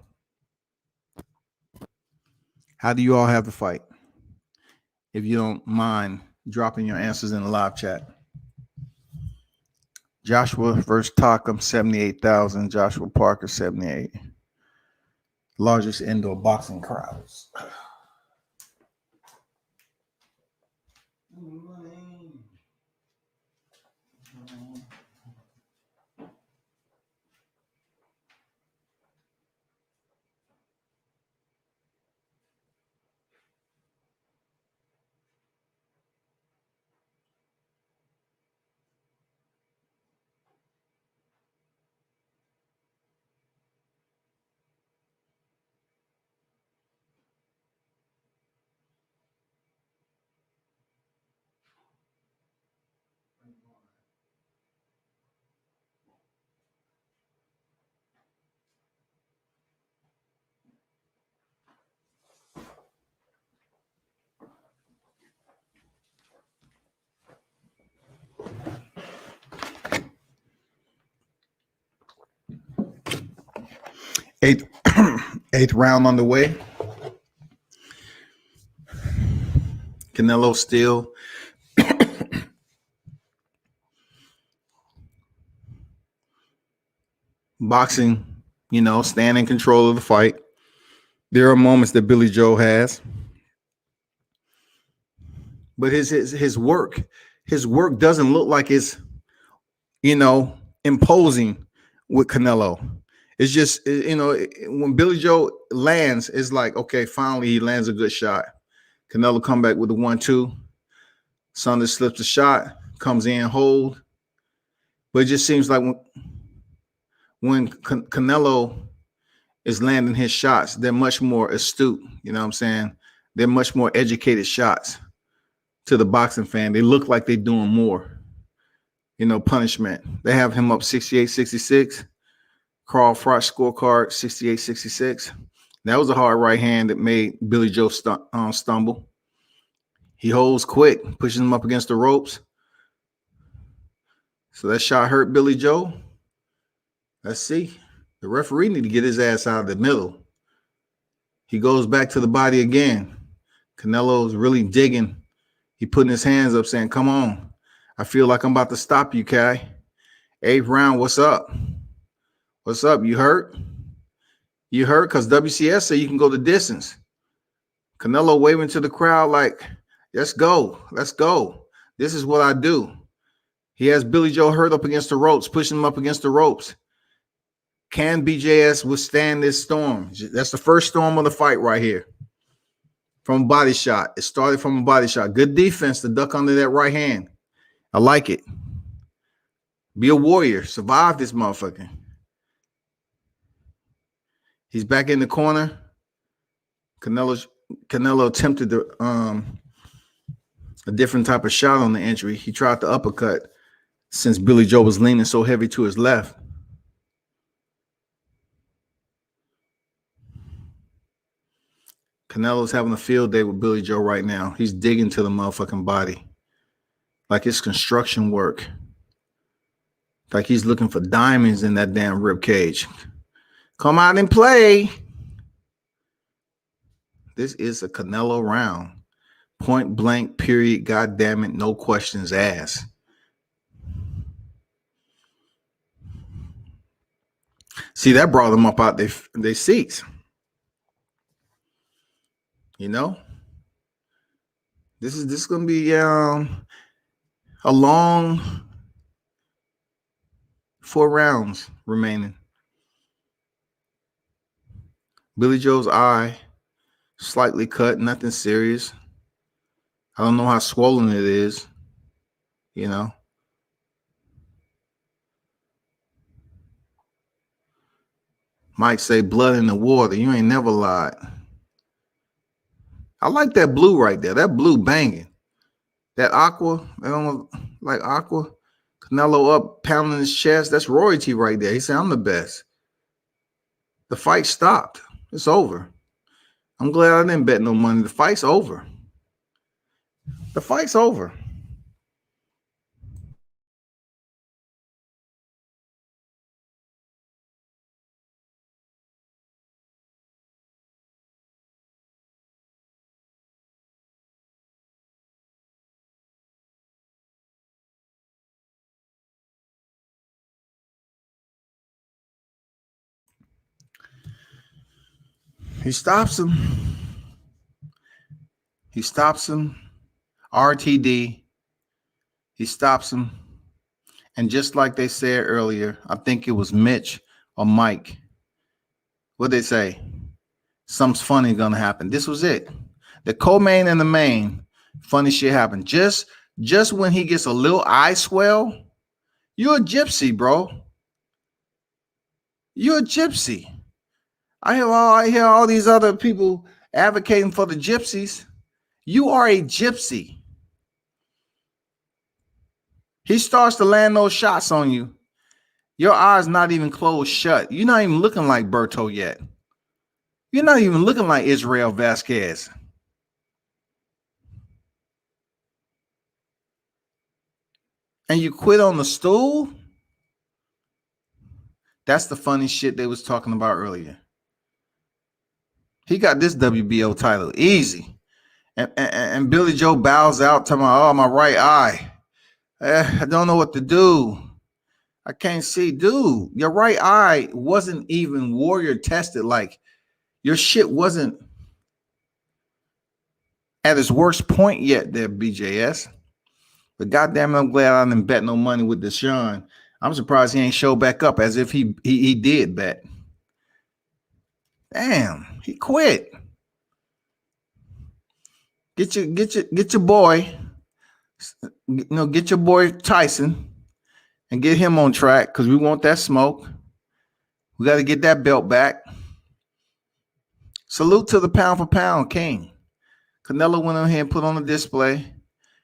How do you all have the fight? If you don't mind dropping your answers in the live chat. Joshua versus Takam, 78,000. Joshua Parker, 78. Largest indoor boxing crowds. Eighth round on the way. Canelo still boxing, staying in control of the fight. There are moments that Billy Joe has, but his work doesn't look like it's imposing with Canelo. It's just when Billy Joe lands, it's like, okay, finally he lands a good shot. Canelo come back with a 1-2. Saunders slips a shot, comes in, hold. But it just seems like when Canelo is landing his shots, they're much more astute. You know what I'm saying? They're much more educated shots to the boxing fan. They look like they're doing more, punishment. They have him up 68-66. Carl Froch scorecard, 68-66. That was a hard right hand that made Billy Joe stumble. He holds quick, pushes him up against the ropes. So that shot hurt Billy Joe. Let's see. The referee need to get his ass out of the middle. He goes back to the body again. Canelo's really digging. He putting his hands up saying, come on. I feel like I'm about to stop you, Kai. 8th round, what's up? What's up? You hurt? You hurt? Because WCS said you can go the distance. Canelo waving to the crowd like, let's go. Let's go. This is what I do. He has Billy Joe hurt up against the ropes, pushing him up against the ropes. Can BJS withstand this storm? That's the first storm of the fight right here. From a body shot. It started from a body shot. Good defense to duck under that right hand. I like it. Be a warrior. Survive this motherfucker. He's back in the corner. Canelo attempted a different type of shot on the entry. He tried the uppercut since Billy Joe was leaning so heavy to his left. Canelo's having a field day with Billy Joe right now. He's digging to the motherfucking body like it's construction work. Like he's looking for diamonds in that damn rib cage. Come out and play. This is a Canelo round. Point blank, period. God damn it. No questions asked. See, that brought them up out their seats. This is going to be a long 4 rounds remaining. Billy Joe's eye slightly cut, nothing serious. I don't know how swollen it is, Mike say blood in the water. You ain't never lied. I like that blue right there. That blue banging. That aqua, that almost like aqua. Canelo up pounding his chest. That's royalty right there. He said, I'm the best. The fight stopped. It's over. I'm glad I didn't bet no money. The fight's over. The fight's over. He stops him. He stops him. RTD. He stops him. And just like they said earlier, I think it was Mitch or Mike. What they say? Something's funny gonna happen. This was it. The co-main and the main, funny shit happened. Just when he gets a little eye swell, you're a gypsy, bro. You're a gypsy. I hear all these other people advocating for the gypsies. You are a gypsy. He starts to land those shots on you. Your eyes not even closed shut. You're not even looking like Berto yet. You're not even looking like Israel Vasquez. And you quit on the stool? That's the funny shit they was talking about earlier. He got this WBO title easy. And Billy Joe bows out, talking about, oh, my right eye. I don't know what to do. I can't see. Dude, your right eye wasn't even warrior tested. Like, your shit wasn't at its worst point yet there, BJS. But goddamn it, I'm glad I didn't bet no money with Deshaun. I'm surprised he ain't show back up as if he did bet. Damn, he quit. Get your boy, get your boy Tyson and get him on track because we want that smoke. We got to get that belt back. Salute to the pound for pound king. Canelo went on here and put on a display,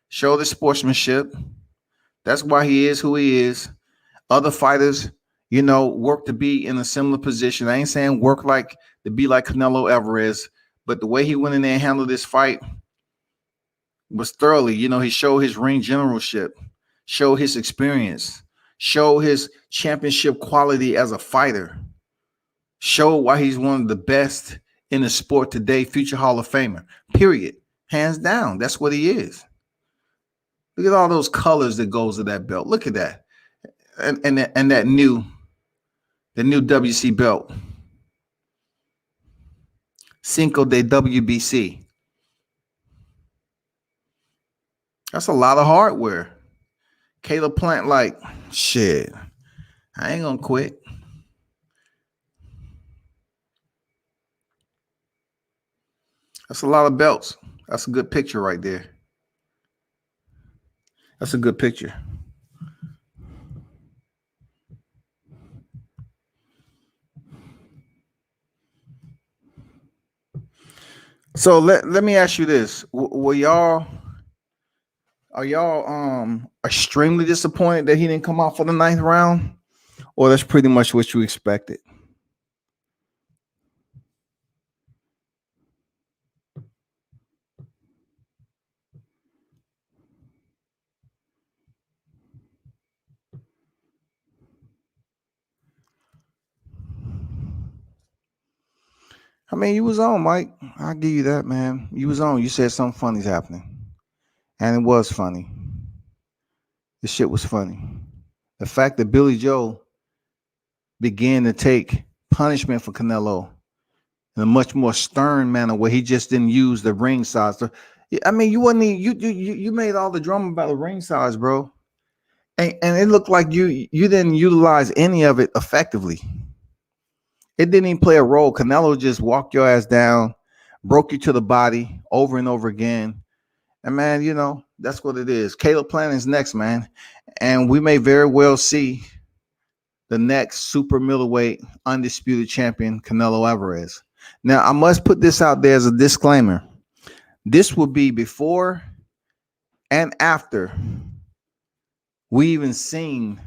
showed his sportsmanship. That's why he is who he is. Other fighters, work to be in a similar position. I ain't saying work like to be like Canelo Alvarez, but the way he went in there and handled this fight was thoroughly. He showed his ring generalship, showed his experience, showed his championship quality as a fighter, showed why he's one of the best in the sport today, future Hall of Famer, period. Hands down, that's what he is. Look at all those colors that goes to that belt. Look at that. And that new WC belt. Cinco de WBC. That's a lot of hardware. Caleb Plant, like, shit, I ain't gonna quit. That's a lot of belts. That's a good picture right there. That's a good picture. So let me ask you this. Are y'all extremely disappointed that he didn't come out for the 9th round? Or that's pretty much what you expected? I mean, you was on, Mike. I'll give you that, man. You was on. You said something funny's happening. And it was funny. The shit was funny. The fact that Billy Joe began to take punishment for Canelo in a much more stern manner, where he just didn't use the ring size. So, I mean, you made all the drama about the ring size, bro. And it looked like you didn't utilize any of it effectively. It didn't even play a role. Canelo just walked your ass down, broke you to the body over and over again. And man, that's what it is. Caleb Plant is next, man. And we may very well see the next super middleweight undisputed champion, Canelo Alvarez. Now, I must put this out there as a disclaimer. This will be before and after we even seen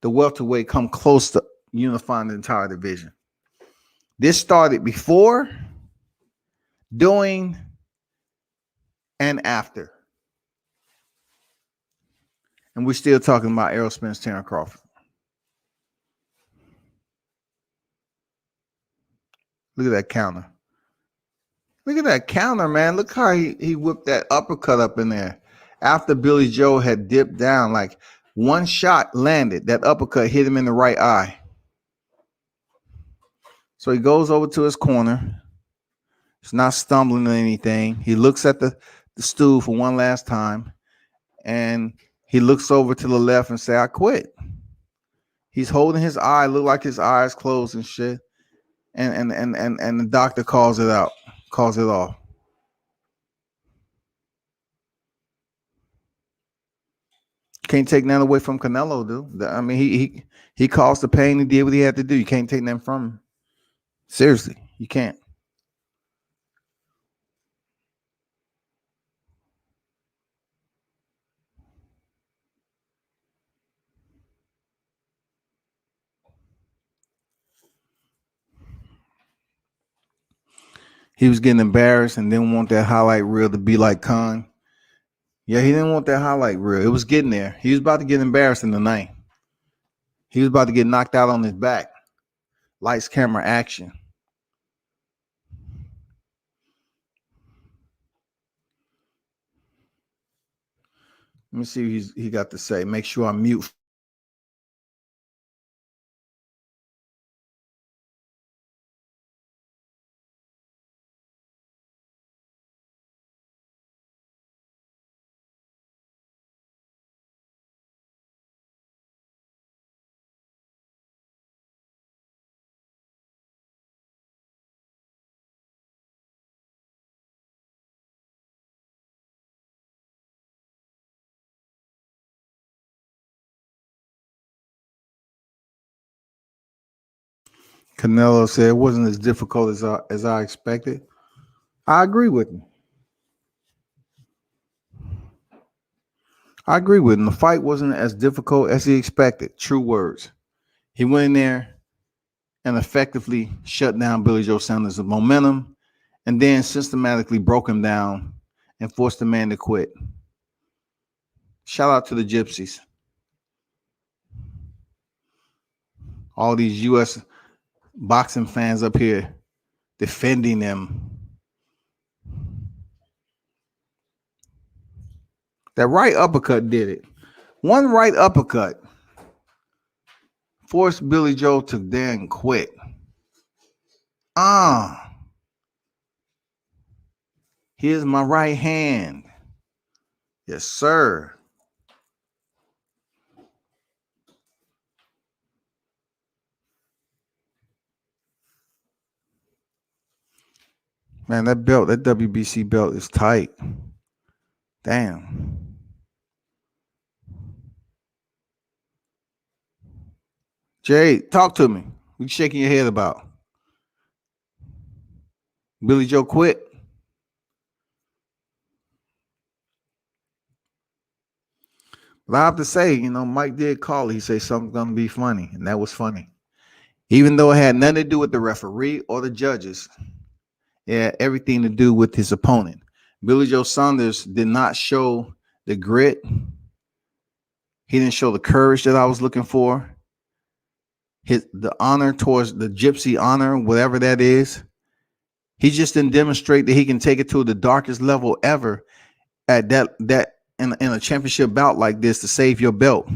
the welterweight come close to unifying the entire division. This started before, during, and after. And we're still talking about Errol Spence, Terence Crawford. Look at that counter. Look at that counter, man. Look how he whipped that uppercut up in there. After Billy Joe had dipped down, like one shot landed. That uppercut hit him in the right eye. So he goes over to his corner. He's not stumbling or anything. He looks at the stool for one last time. And he looks over to the left and say, I quit. He's holding his eye, look like his eyes closed and shit. And the doctor calls it out, calls it off. Can't take that away from Canelo, dude. I mean, he caused the pain. He did what he had to do. You can't take that from him. Seriously, you can't. He was getting embarrassed and didn't want that highlight reel to be like Khan. Yeah, he didn't want that highlight reel. It was getting there. He was about to get embarrassed in the ninth. He was about to get knocked out on his back. Lights, camera, action. Let me see what he got to say. Make sure I mute. Canelo said it wasn't as difficult as I expected. I agree with him. I agree with him. The fight wasn't as difficult as he expected. True words. He went in there and effectively shut down Billy Joe Sanders' momentum and then systematically broke him down and forced the man to quit. Shout out to the Gypsies. All these U.S. boxing fans up here defending them. That right uppercut did it. One right uppercut forced Billy Joe to then quit. Here's my right hand. Yes, sir. Man, that belt, that WBC belt is tight. Damn. Jay, talk to me. What you shaking your head about? Billy Joe quit? But I have to say, Mike did call it. He said something's going to be funny, and that was funny. Even though it had nothing to do with the referee or the judges, it had everything to do with his opponent. Billy Joe Saunders did not show the grit. He didn't show the courage that I was looking for. The honor towards the gypsy honor, whatever that is. He just didn't demonstrate that he can take it to the darkest level ever at that in a championship bout like this to save your belt.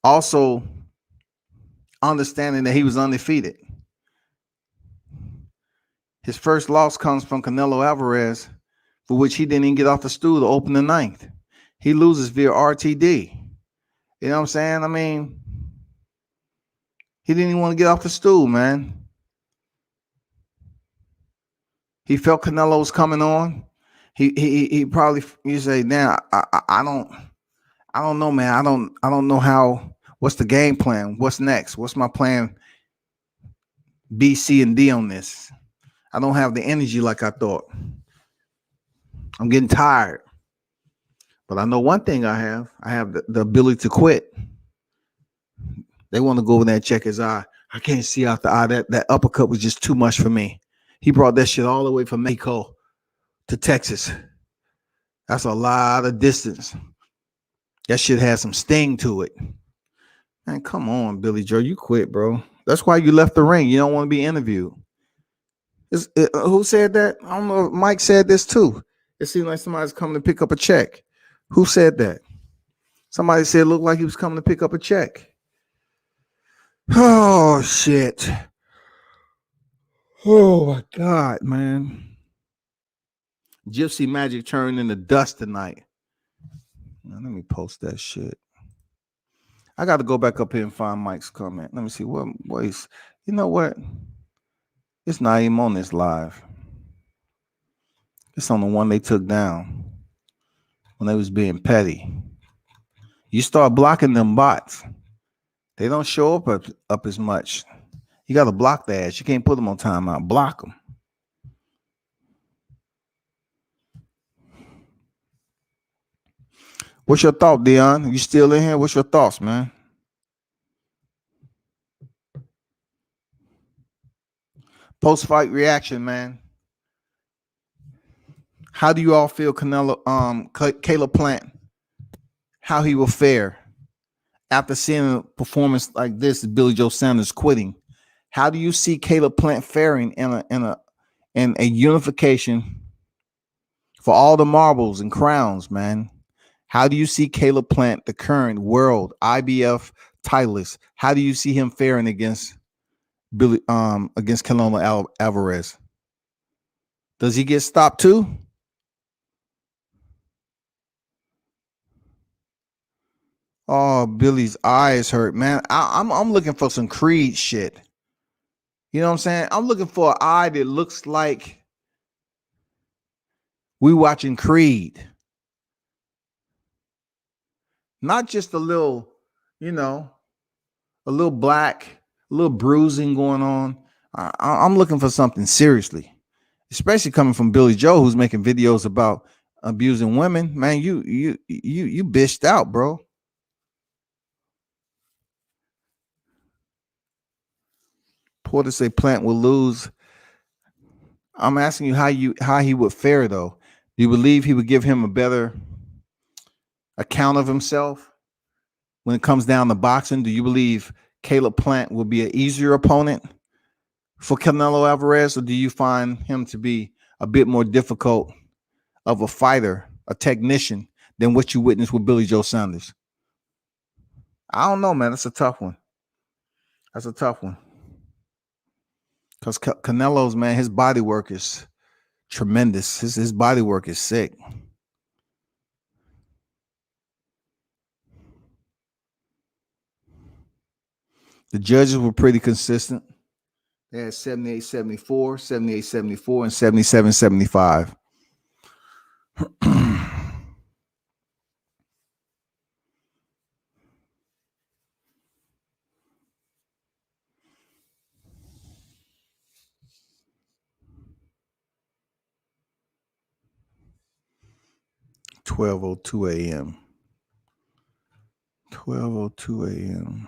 Also, understanding that he was undefeated. His first loss comes from Canelo Alvarez, for which he didn't even get off the stool to open the ninth. He loses via RTD. You know what I'm saying? I mean, he didn't even want to get off the stool, man. He felt Canelo was coming on. He probably, you say, now I don't know, man. I don't know What's the game plan? What's next? What's my plan B, C, and D on this? I don't have the energy like I thought. I'm getting tired. But I know one thing I have. I have the ability to quit. They want to go over there and check his eye. I can't see out the eye. That uppercut was just too much for me. He brought that shit all the way from Mexico to Texas. That's a lot of distance. That shit has some sting to it. Man, come on, Billy Joe. You quit, bro. That's why you left the ring. You don't want to be interviewed. Who said that? I don't know if Mike said this too. It seemed like somebody's coming to pick up a check. Who said that? Somebody said it looked like he was coming to pick up a check. Oh, shit. Oh, my God, man. Gypsy Magic turned into dust tonight. Now, let me post that shit. I got to go back up here and find Mike's comment. Let me see what is. You know what? It's not even on this live. It's on the one they took down when they was being petty. You start blocking them bots, they don't show up as much. You got to block their ass. You can't put them on timeout. Block them. What's your thought, Dion? You still in here? What's your thoughts, man? Post-fight reaction, man. How do you all feel Caleb Plant, how he will fare after seeing a performance like this, Billy Joe Sanders quitting? How do you see Caleb Plant faring in a unification for all the marbles and crowns, man? How do you see Caleb Plant, the current world IBF titleist? How do you see him faring against against Canelo Alvarez? Does he get stopped too? Oh, Billy's eyes hurt, man. I'm looking for some Creed shit. You know what I'm saying? I'm looking for an eye that looks like we watching Creed. Not just a little, you know, a little black, a little bruising going on. I'm looking for something seriously, especially coming from Billy Joe, who's making videos about abusing women. Man, you bitched out, bro. Porter say Plant will lose. I'm asking you how he would fare though. Do you believe he would give him a better account of himself when it comes down to boxing? Do you believe Caleb Plant will be an easier opponent for Canelo Alvarez, or do you find him to be a bit more difficult of a fighter, a technician, than what you witnessed with Billy Joe Sanders? I don't know, man. That's a tough one. That's a tough one. Because Canelo's, man, his body work is tremendous. His body work is sick. The judges were pretty consistent. They had 78-74, 78-74, and 77-75. 12:02 a.m. 12:02 a.m.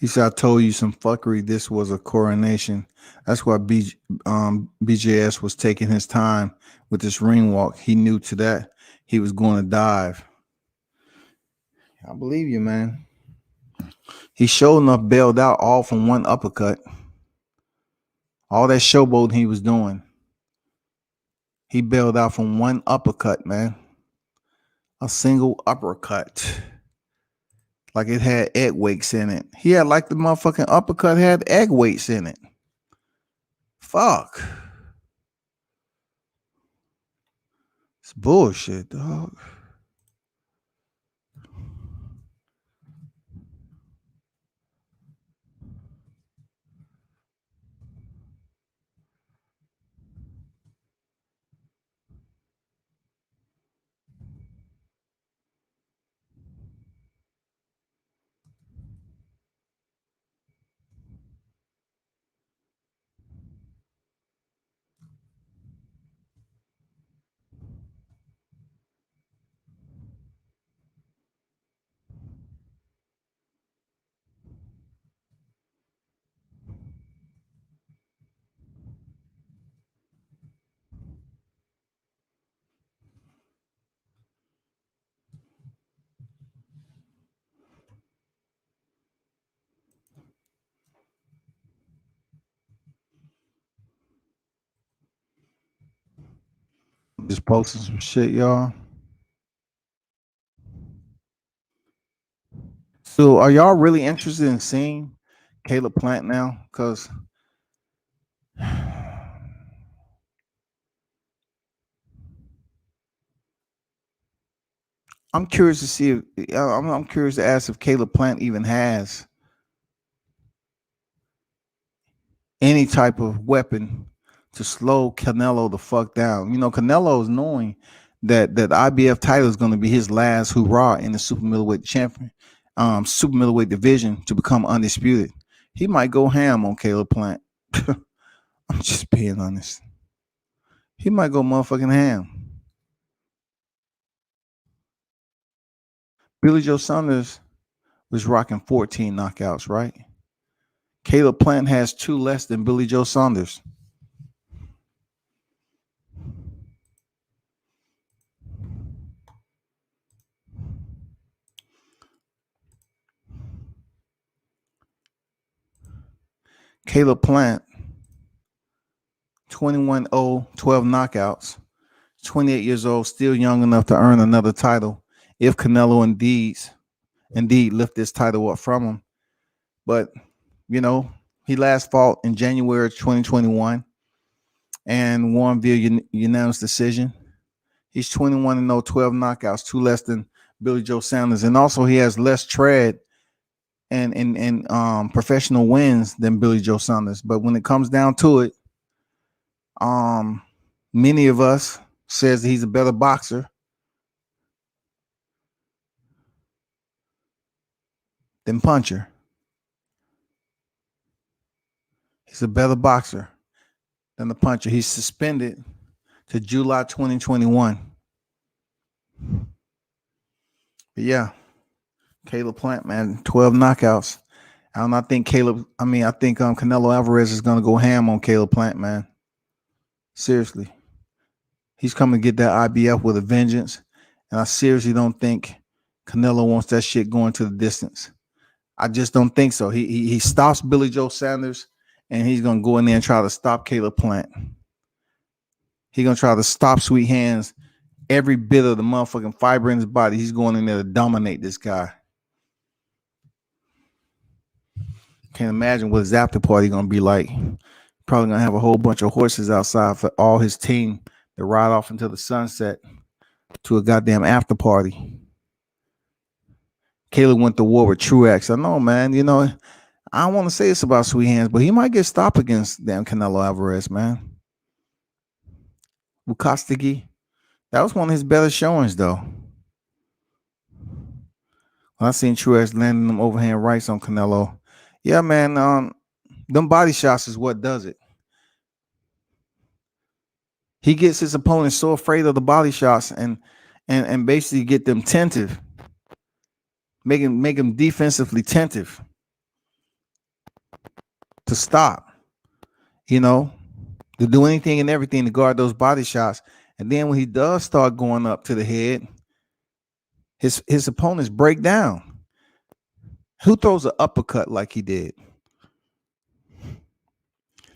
He said, I told you some fuckery. This was a coronation. That's why BJS was taking his time with this ring walk. He knew to that he was going to dive. I believe you, man. He sure enough bailed out all from one uppercut. All that showboating he was doing. He bailed out from one uppercut, man. A single uppercut. Like it had egg weights in it. He had like the motherfucking uppercut had egg weights in it. Fuck. It's bullshit, dog. Just posting some shit, y'all. So, are y'all really interested in seeing Caleb Plant now? Because I'm curious to see. I'm curious to ask if Caleb Plant even has any type of weapon to slow Canelo the fuck down. You know, Canelo is knowing that the IBF title is going to be his last hurrah in the super middleweight champion, super middleweight division to become undisputed. He might go ham on Caleb Plant. I'm just being honest. He might go motherfucking ham. Billy Joe Saunders was rocking 14 knockouts, right? Caleb Plant has 2 less than Billy Joe Saunders. Caleb Plant, 21-0, 12 knockouts. 28 years old, still young enough to earn another title if Canelo indeed lift this title up from him. But, you know, he last fought in January 2021 and won via unanimous decision. He's 21-0, 12 knockouts, 2 less than Billy Joe Saunders. And also he has less tread and professional wins than Billy Joe Saunders. But when it comes down to it, many of us says he's a better boxer than puncher. He's a better boxer than the puncher. He's suspended to July 2021. But yeah, Caleb Plant, man, 12 knockouts. I think Canelo Alvarez is going to go ham on Caleb Plant, man. Seriously. He's coming to get that IBF with a vengeance. And I seriously don't think Canelo wants that shit going to the distance. I just don't think so. He stops Billy Joe Saunders, and he's going to go in there and try to stop Caleb Plant. He's going to try to stop Sweet Hands, every bit of the motherfucking fiber in his body. He's going in there to dominate this guy. Can't imagine what his after party going to be like. Probably going to have a whole bunch of horses outside for all his team to ride off into the sunset to a goddamn after party. Caleb went to war with Truex. I know, man. You know, I don't want to say it's about Sweet Hands, but he might get stopped against damn Canelo Alvarez, man. Bukostigi, that was one of his better showings, though. When I seen Truex landing them overhand rights on Canelo. Yeah, man. Them body shots is what does it. He gets his opponents so afraid of the body shots and basically get them tentative, make him defensively tentative to stop. You know, to do anything and everything to guard those body shots. And then when he does start going up to the head, his opponents break down. Who throws an uppercut like he did?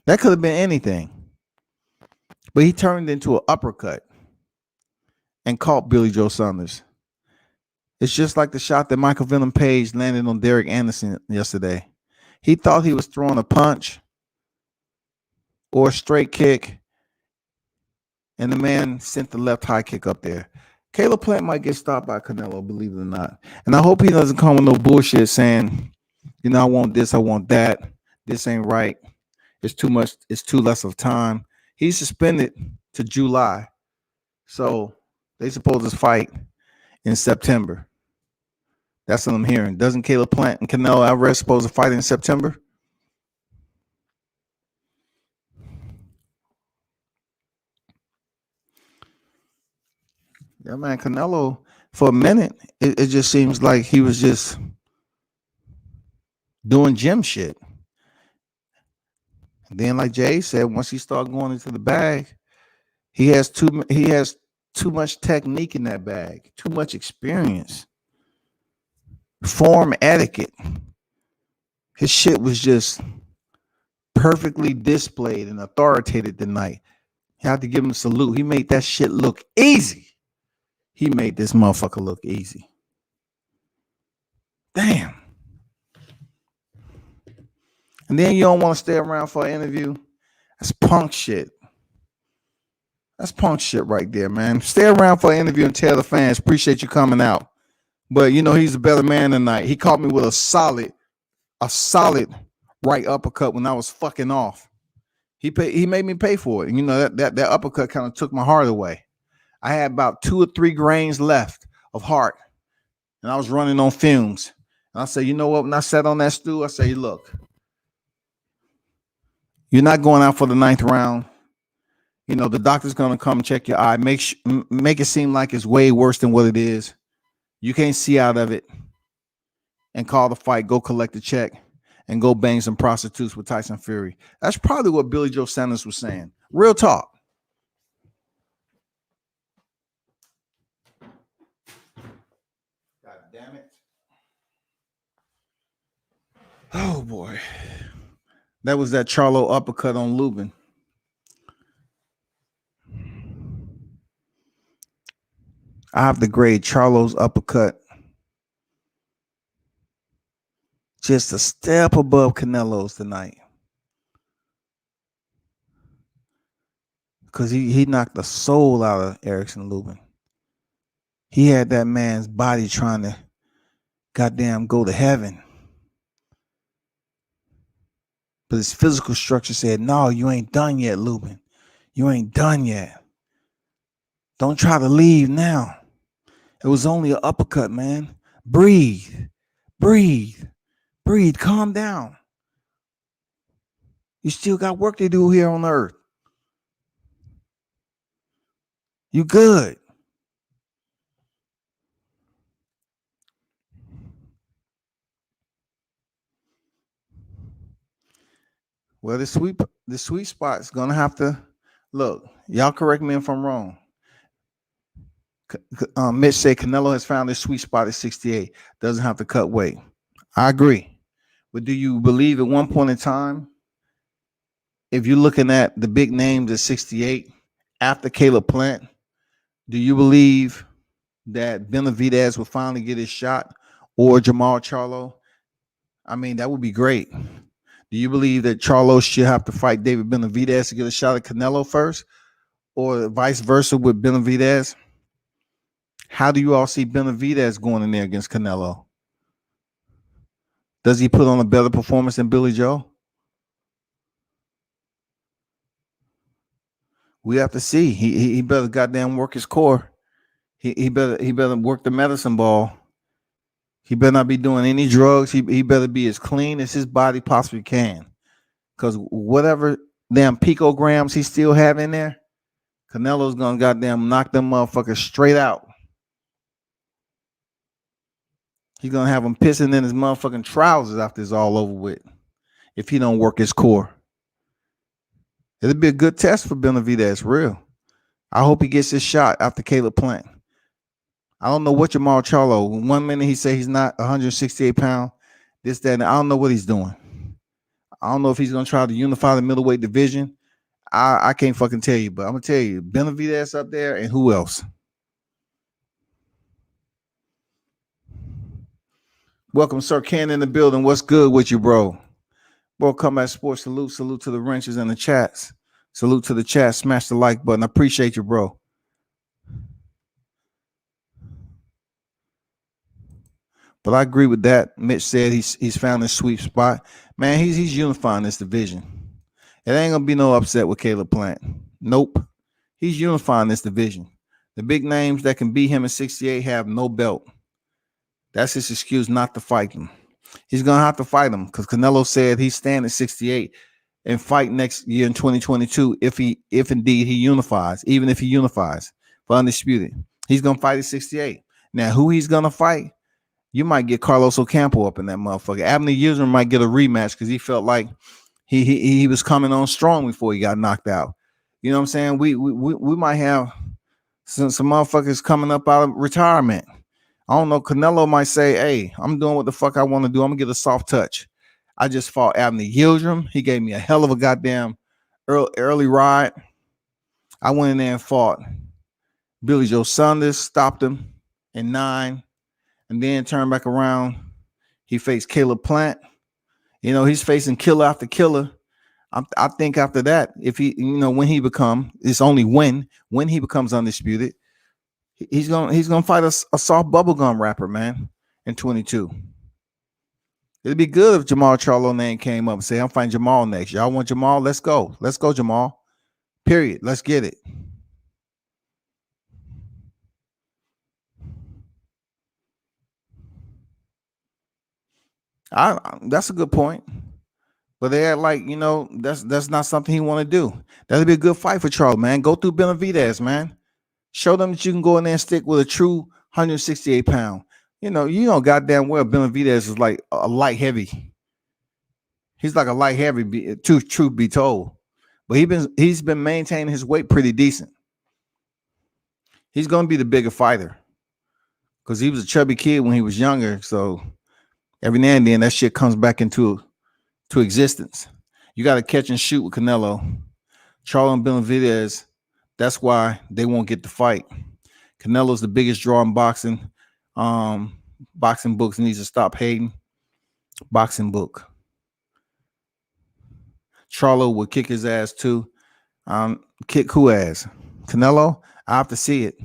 That could have been anything. But he turned into an uppercut and caught Billy Joe Saunders. It's just like the shot that Michael Venom Page landed on Derek Anderson yesterday. He thought he was throwing a punch or a straight kick, and the man sent the left high kick up there. Caleb Plant might get stopped by Canelo, believe it or not. And I hope he doesn't come with no bullshit saying, you know, I want this, I want that. This ain't right. It's too much. It's too less of time. He's suspended to July. So they supposed to fight in September. That's what I'm hearing. Doesn't Caleb Plant and Canelo Alvarez supposed to fight in September? Yeah, man. Canelo, for a minute, it just seems like he was just doing gym shit. And then, like Jay said, once he started going into the bag, he has too much technique in that bag, too much experience, form etiquette. His shit was just perfectly displayed and authoritative tonight. He had to give him a salute. He made that shit look easy. He made this motherfucker look easy. Damn. And then you don't want to stay around for an interview. That's punk shit. That's punk shit right there, man. Stay around for an interview and tell the fans, appreciate you coming out. But, you know, he's a better man tonight. He caught me with a solid right uppercut when I was fucking off. He made me pay for it. And, you know, that uppercut kind of took my heart away. I had about 2 or 3 grains left of heart, and I was running on fumes. And I said, you know what? When I sat on that stool, I say, look, you're not going out for the 9th round. You know, the doctor's going to come and check your eye. Make it seem like it's way worse than what it is. You can't see out of it. And call the fight, go collect the check, and go bang some prostitutes with Tyson Fury. That's probably what Billy Joe Sanders was saying. Real talk. God damn it. Oh, boy. That was that Charlo uppercut on Lubin. I have to grade Charlo's uppercut just a step above Canelo's tonight. Because he knocked the soul out of Erickson Lubin. He had that man's body trying to goddamn go to heaven. But his physical structure said, no, you ain't done yet, Lubin. You ain't done yet. Don't try to leave now. It was only an uppercut, man. Breathe. Calm down. You still got work to do here on earth. You good. Well, the sweet spot is gonna have to look. Y'all correct me if I'm wrong. Mitch said Canelo has found his sweet spot at 68. Doesn't have to cut weight. I agree. But do you believe at one point in time, if you're looking at the big names at 68 after Caleb Plant, do you believe that Benavidez will finally get his shot, or Jamal Charlo? I mean, that would be great. Do you believe that Charlo should have to fight David Benavidez to get a shot at Canelo first, or vice versa with Benavidez? How do you all see Benavidez going in there against Canelo? Does he put on a better performance than Billy Joe? We have to see. He better goddamn work his core. He better work the medicine ball. He better not be doing any drugs. He better be as clean as his body possibly can. Because whatever damn picograms he still have in there, Canelo's gonna goddamn knock them motherfuckers straight out. He's gonna have him pissing in his motherfucking trousers after it's all over with. If he don't work his core. It'll be a good test for Benavidez, real. I hope he gets his shot after Caleb Plant. I don't know what Jamal Charlo. 1 minute he say he's not 168 pounds. This, that, and I don't know what he's doing. I don't know if he's gonna try to unify the middleweight division. I can't fucking tell you, but I'm gonna tell you, Benavidez up there, and who else? Welcome, Sir Ken, in the building. What's good with you, bro? Bro, Combat Sports, salute to the wrenches and the chats. Salute to the chat. Smash the like button. I appreciate you, bro. But I agree with that. Mitch said he's found his sweet spot. Man, he's unifying this division. It ain't gonna be no upset with Caleb Plant. Nope. He's unifying this division. The big names that can beat him at 68 have no belt. That's his excuse not to fight them. He's gonna have to fight him because Canelo said he's staying at 68 and fight next year in 2022 if indeed he unifies, even if he unifies for undisputed. He's gonna fight at 68. Now, who he's gonna fight? You might get Carlos Ocampo up in that motherfucker. Abner Yildirim might get a rematch because he felt like he was coming on strong before he got knocked out. You know what I'm saying? We might have some motherfuckers coming up out of retirement. I don't know. Canelo might say, hey, I'm doing what the fuck I want to do. I'm going to get a soft touch. I just fought Abner Yildirim. He gave me a hell of a goddamn early ride. I went in there and fought. Billy Joe Saunders stopped him in 9, and then turned back around. He faced Caleb Plant. He's facing killer after killer. I think after that, if he, when he become, it's only when he becomes undisputed, he's gonna fight a soft bubblegum rapper, man, in 22. It'd be good if Jamal Charlo name came up and say, I'm fighting Jamal next. Y'all want Jamal? Let's go. Let's go, Jamal. Period. Let's get it. That's a good point. But they act like, that's not something he want to do. That'd be a good fight for Charlo, man. Go through Benavidez, man. Show them that you can go in there and stick with a true 168 pound. Goddamn well Benavidez is like a light heavy. He's like a light heavy, truth be told. But he's been maintaining his weight pretty decent. He's going to be the bigger fighter because he was a chubby kid when he was younger. So every now and then that shit comes back into existence. You got to catch and shoot with Canelo. Charlo and Benavidez, that's why they won't get the fight. Canelo's the biggest draw in boxing. Boxing books needs to stop hating. Boxing book. Charlo will kick his ass too. Kick who ass? Canelo? I have to see it.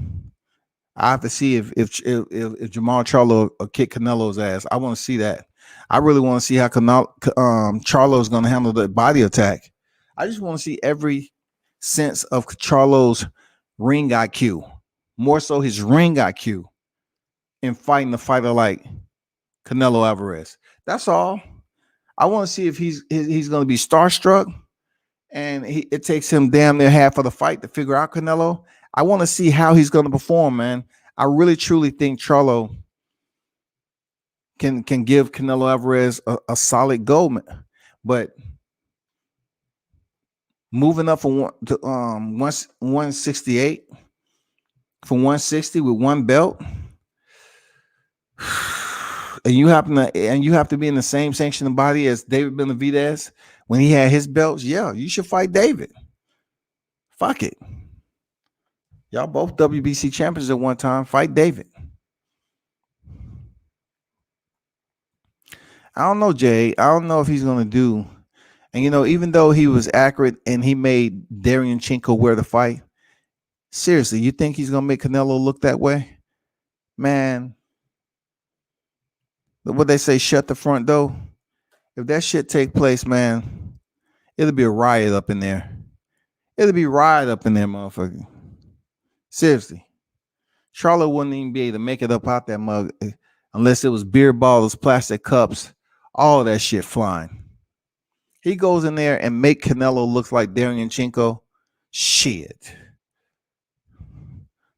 I have to see if Jamal Charlo will kick Canelo's ass. I want to see that. I really want to see how Charlo is going to handle the body attack. I just want to see every sense of Charlo's ring IQ, more so his ring IQ, in fighting a fighter like Canelo Alvarez. That's all. I want to see if he's going to be starstruck, and it takes him damn near half of the fight to figure out Canelo. I want to see how he's going to perform, man. I really truly think Charlo can give Canelo Alvarez a solid go, but moving up from 168 from 160 with one belt, and you have to be in the same sanctioning body as David Benavidez when he had his belts. Yeah, you should fight David. Fuck it. Y'all both WBC champions at one time. Fight David. I don't know, Jay. I don't know if he's going to do. And, even though he was accurate and he made Derevyanchenko wear the fight, seriously, you think he's going to make Canelo look that way? Man, what they say, shut the front door. If that shit take place, man, it'll be a riot up in there. It'll be riot up in there, motherfucker. Seriously. Charlo wouldn't even be able to make it up out that mug unless it was beer bottles, plastic cups, all that shit flying. He goes in there and make Canelo look like Derevyanchenko. Shit.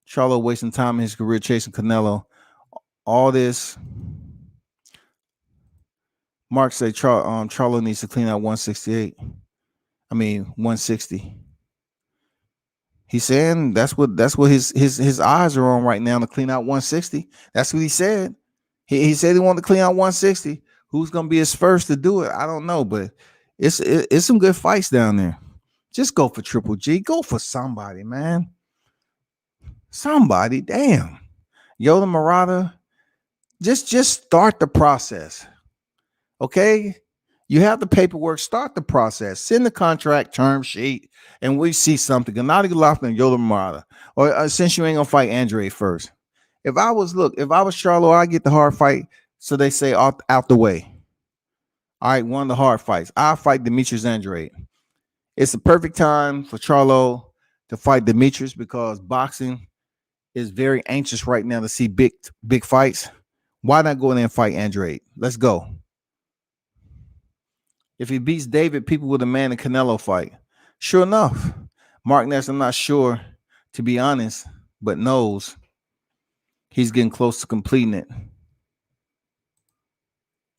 Charlo wasting time in his career chasing Canelo. All this. Mark said Charlo needs to clean out 160. He's saying that's what his eyes are on right now, to clean out 160. That's what he said. He said he wanted to clean out 160. Who's gonna be his first to do it? I don't know, but it's some good fights down there. Just go for Triple G. Go for somebody, man. Somebody, damn. Yoda Murata. Just start the process. Okay? You have the paperwork, start the process, send the contract term sheet, and we see something. Gennady Golovkin and Yoda Murata. Or since you ain't gonna fight Andre first. If I was Charlo, I get the hard fight. So they say out the way. All right, one of the hard fights. I'll fight Demetrius Andrade. It's the perfect time for Charlo to fight Demetrius because boxing is very anxious right now to see big fights. Why not go in there and fight Andrade? Let's go. If he beats David, people will demand a Canelo fight. Sure enough, Mark Ness, I'm not sure, to be honest, but knows he's getting close to completing it.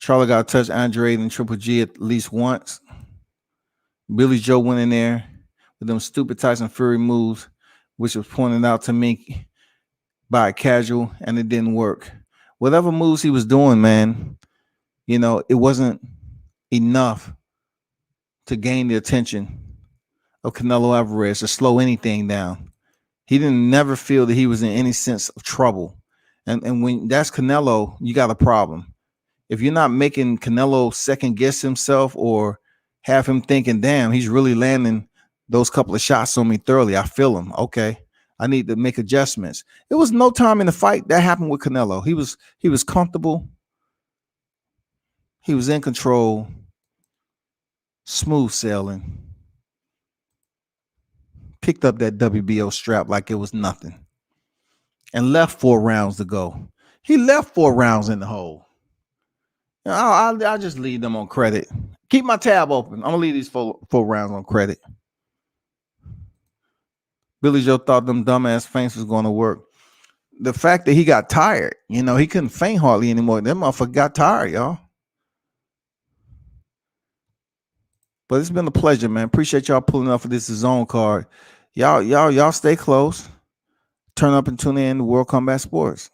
Charlo got to touch Andrade and Triple G at least once. Billy Joe went in there with them stupid Tyson Fury moves, which was pointed out to me by a casual, and it didn't work. Whatever moves he was doing, man, it wasn't enough to gain the attention of Canelo Alvarez to slow anything down. He didn't never feel that he was in any sense of trouble. And when that's Canelo, you got a problem. If you're not making Canelo second guess himself or have him thinking, damn, he's really landing those couple of shots on me thoroughly. I feel him. Okay. I need to make adjustments. It was no time in the fight that happened with Canelo. He was comfortable. He was in control. Smooth sailing. Picked up that WBO strap like it was nothing. And left 4 rounds to go. He left 4 rounds in the hole. I'll just leave them on credit. Keep my tab open. I'm gonna leave these four rounds on credit. Billy Joe thought them dumbass feints was going to work. The fact that he got tired, he couldn't feint hardly anymore. That motherfucker got tired, y'all. But it's been a pleasure, man. Appreciate y'all pulling up for this zone card. Y'all stay close. Turn up and tune in to World Combat Sports.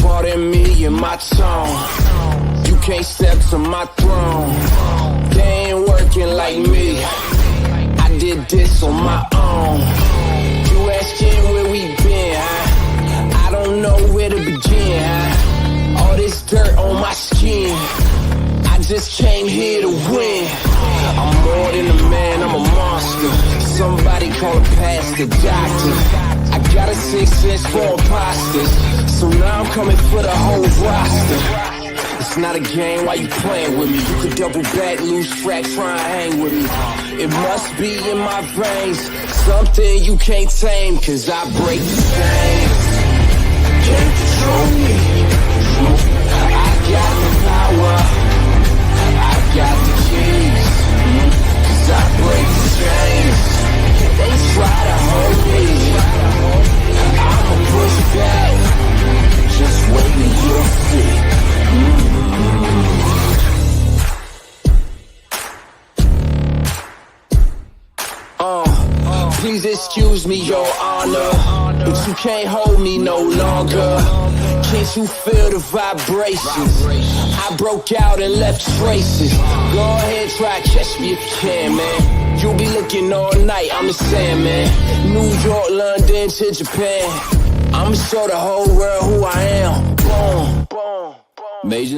Pardon me and my tone. You can't step to my throne. They ain't working like me. I did this on my own. You asking where we been, huh? I don't know where to begin, huh? All this dirt on my skin. I just came here to win. I'm more than a man, I'm a monster. Somebody call a pastor, doctor. I got a 6 sense for imposters. So now I'm coming for the whole roster. It's not a game, why you playing with me? You could double back, lose track, try and hang with me. It must be in my veins, something you can't tame, cause I break the chains. Can't control me. I got the power, I got the keys, cause I break the chains. They try to hold me, I'ma push back, just wait and you'll see. Please excuse me, your honor, but you can't hold me no longer. Can't you feel the vibrations? I broke out and left traces. Go ahead, try catch me if you can, man. You'll be looking all night, I'm the Sandman. New York, London to Japan. I'ma show the whole world who I am. Boom, boom, boom. Major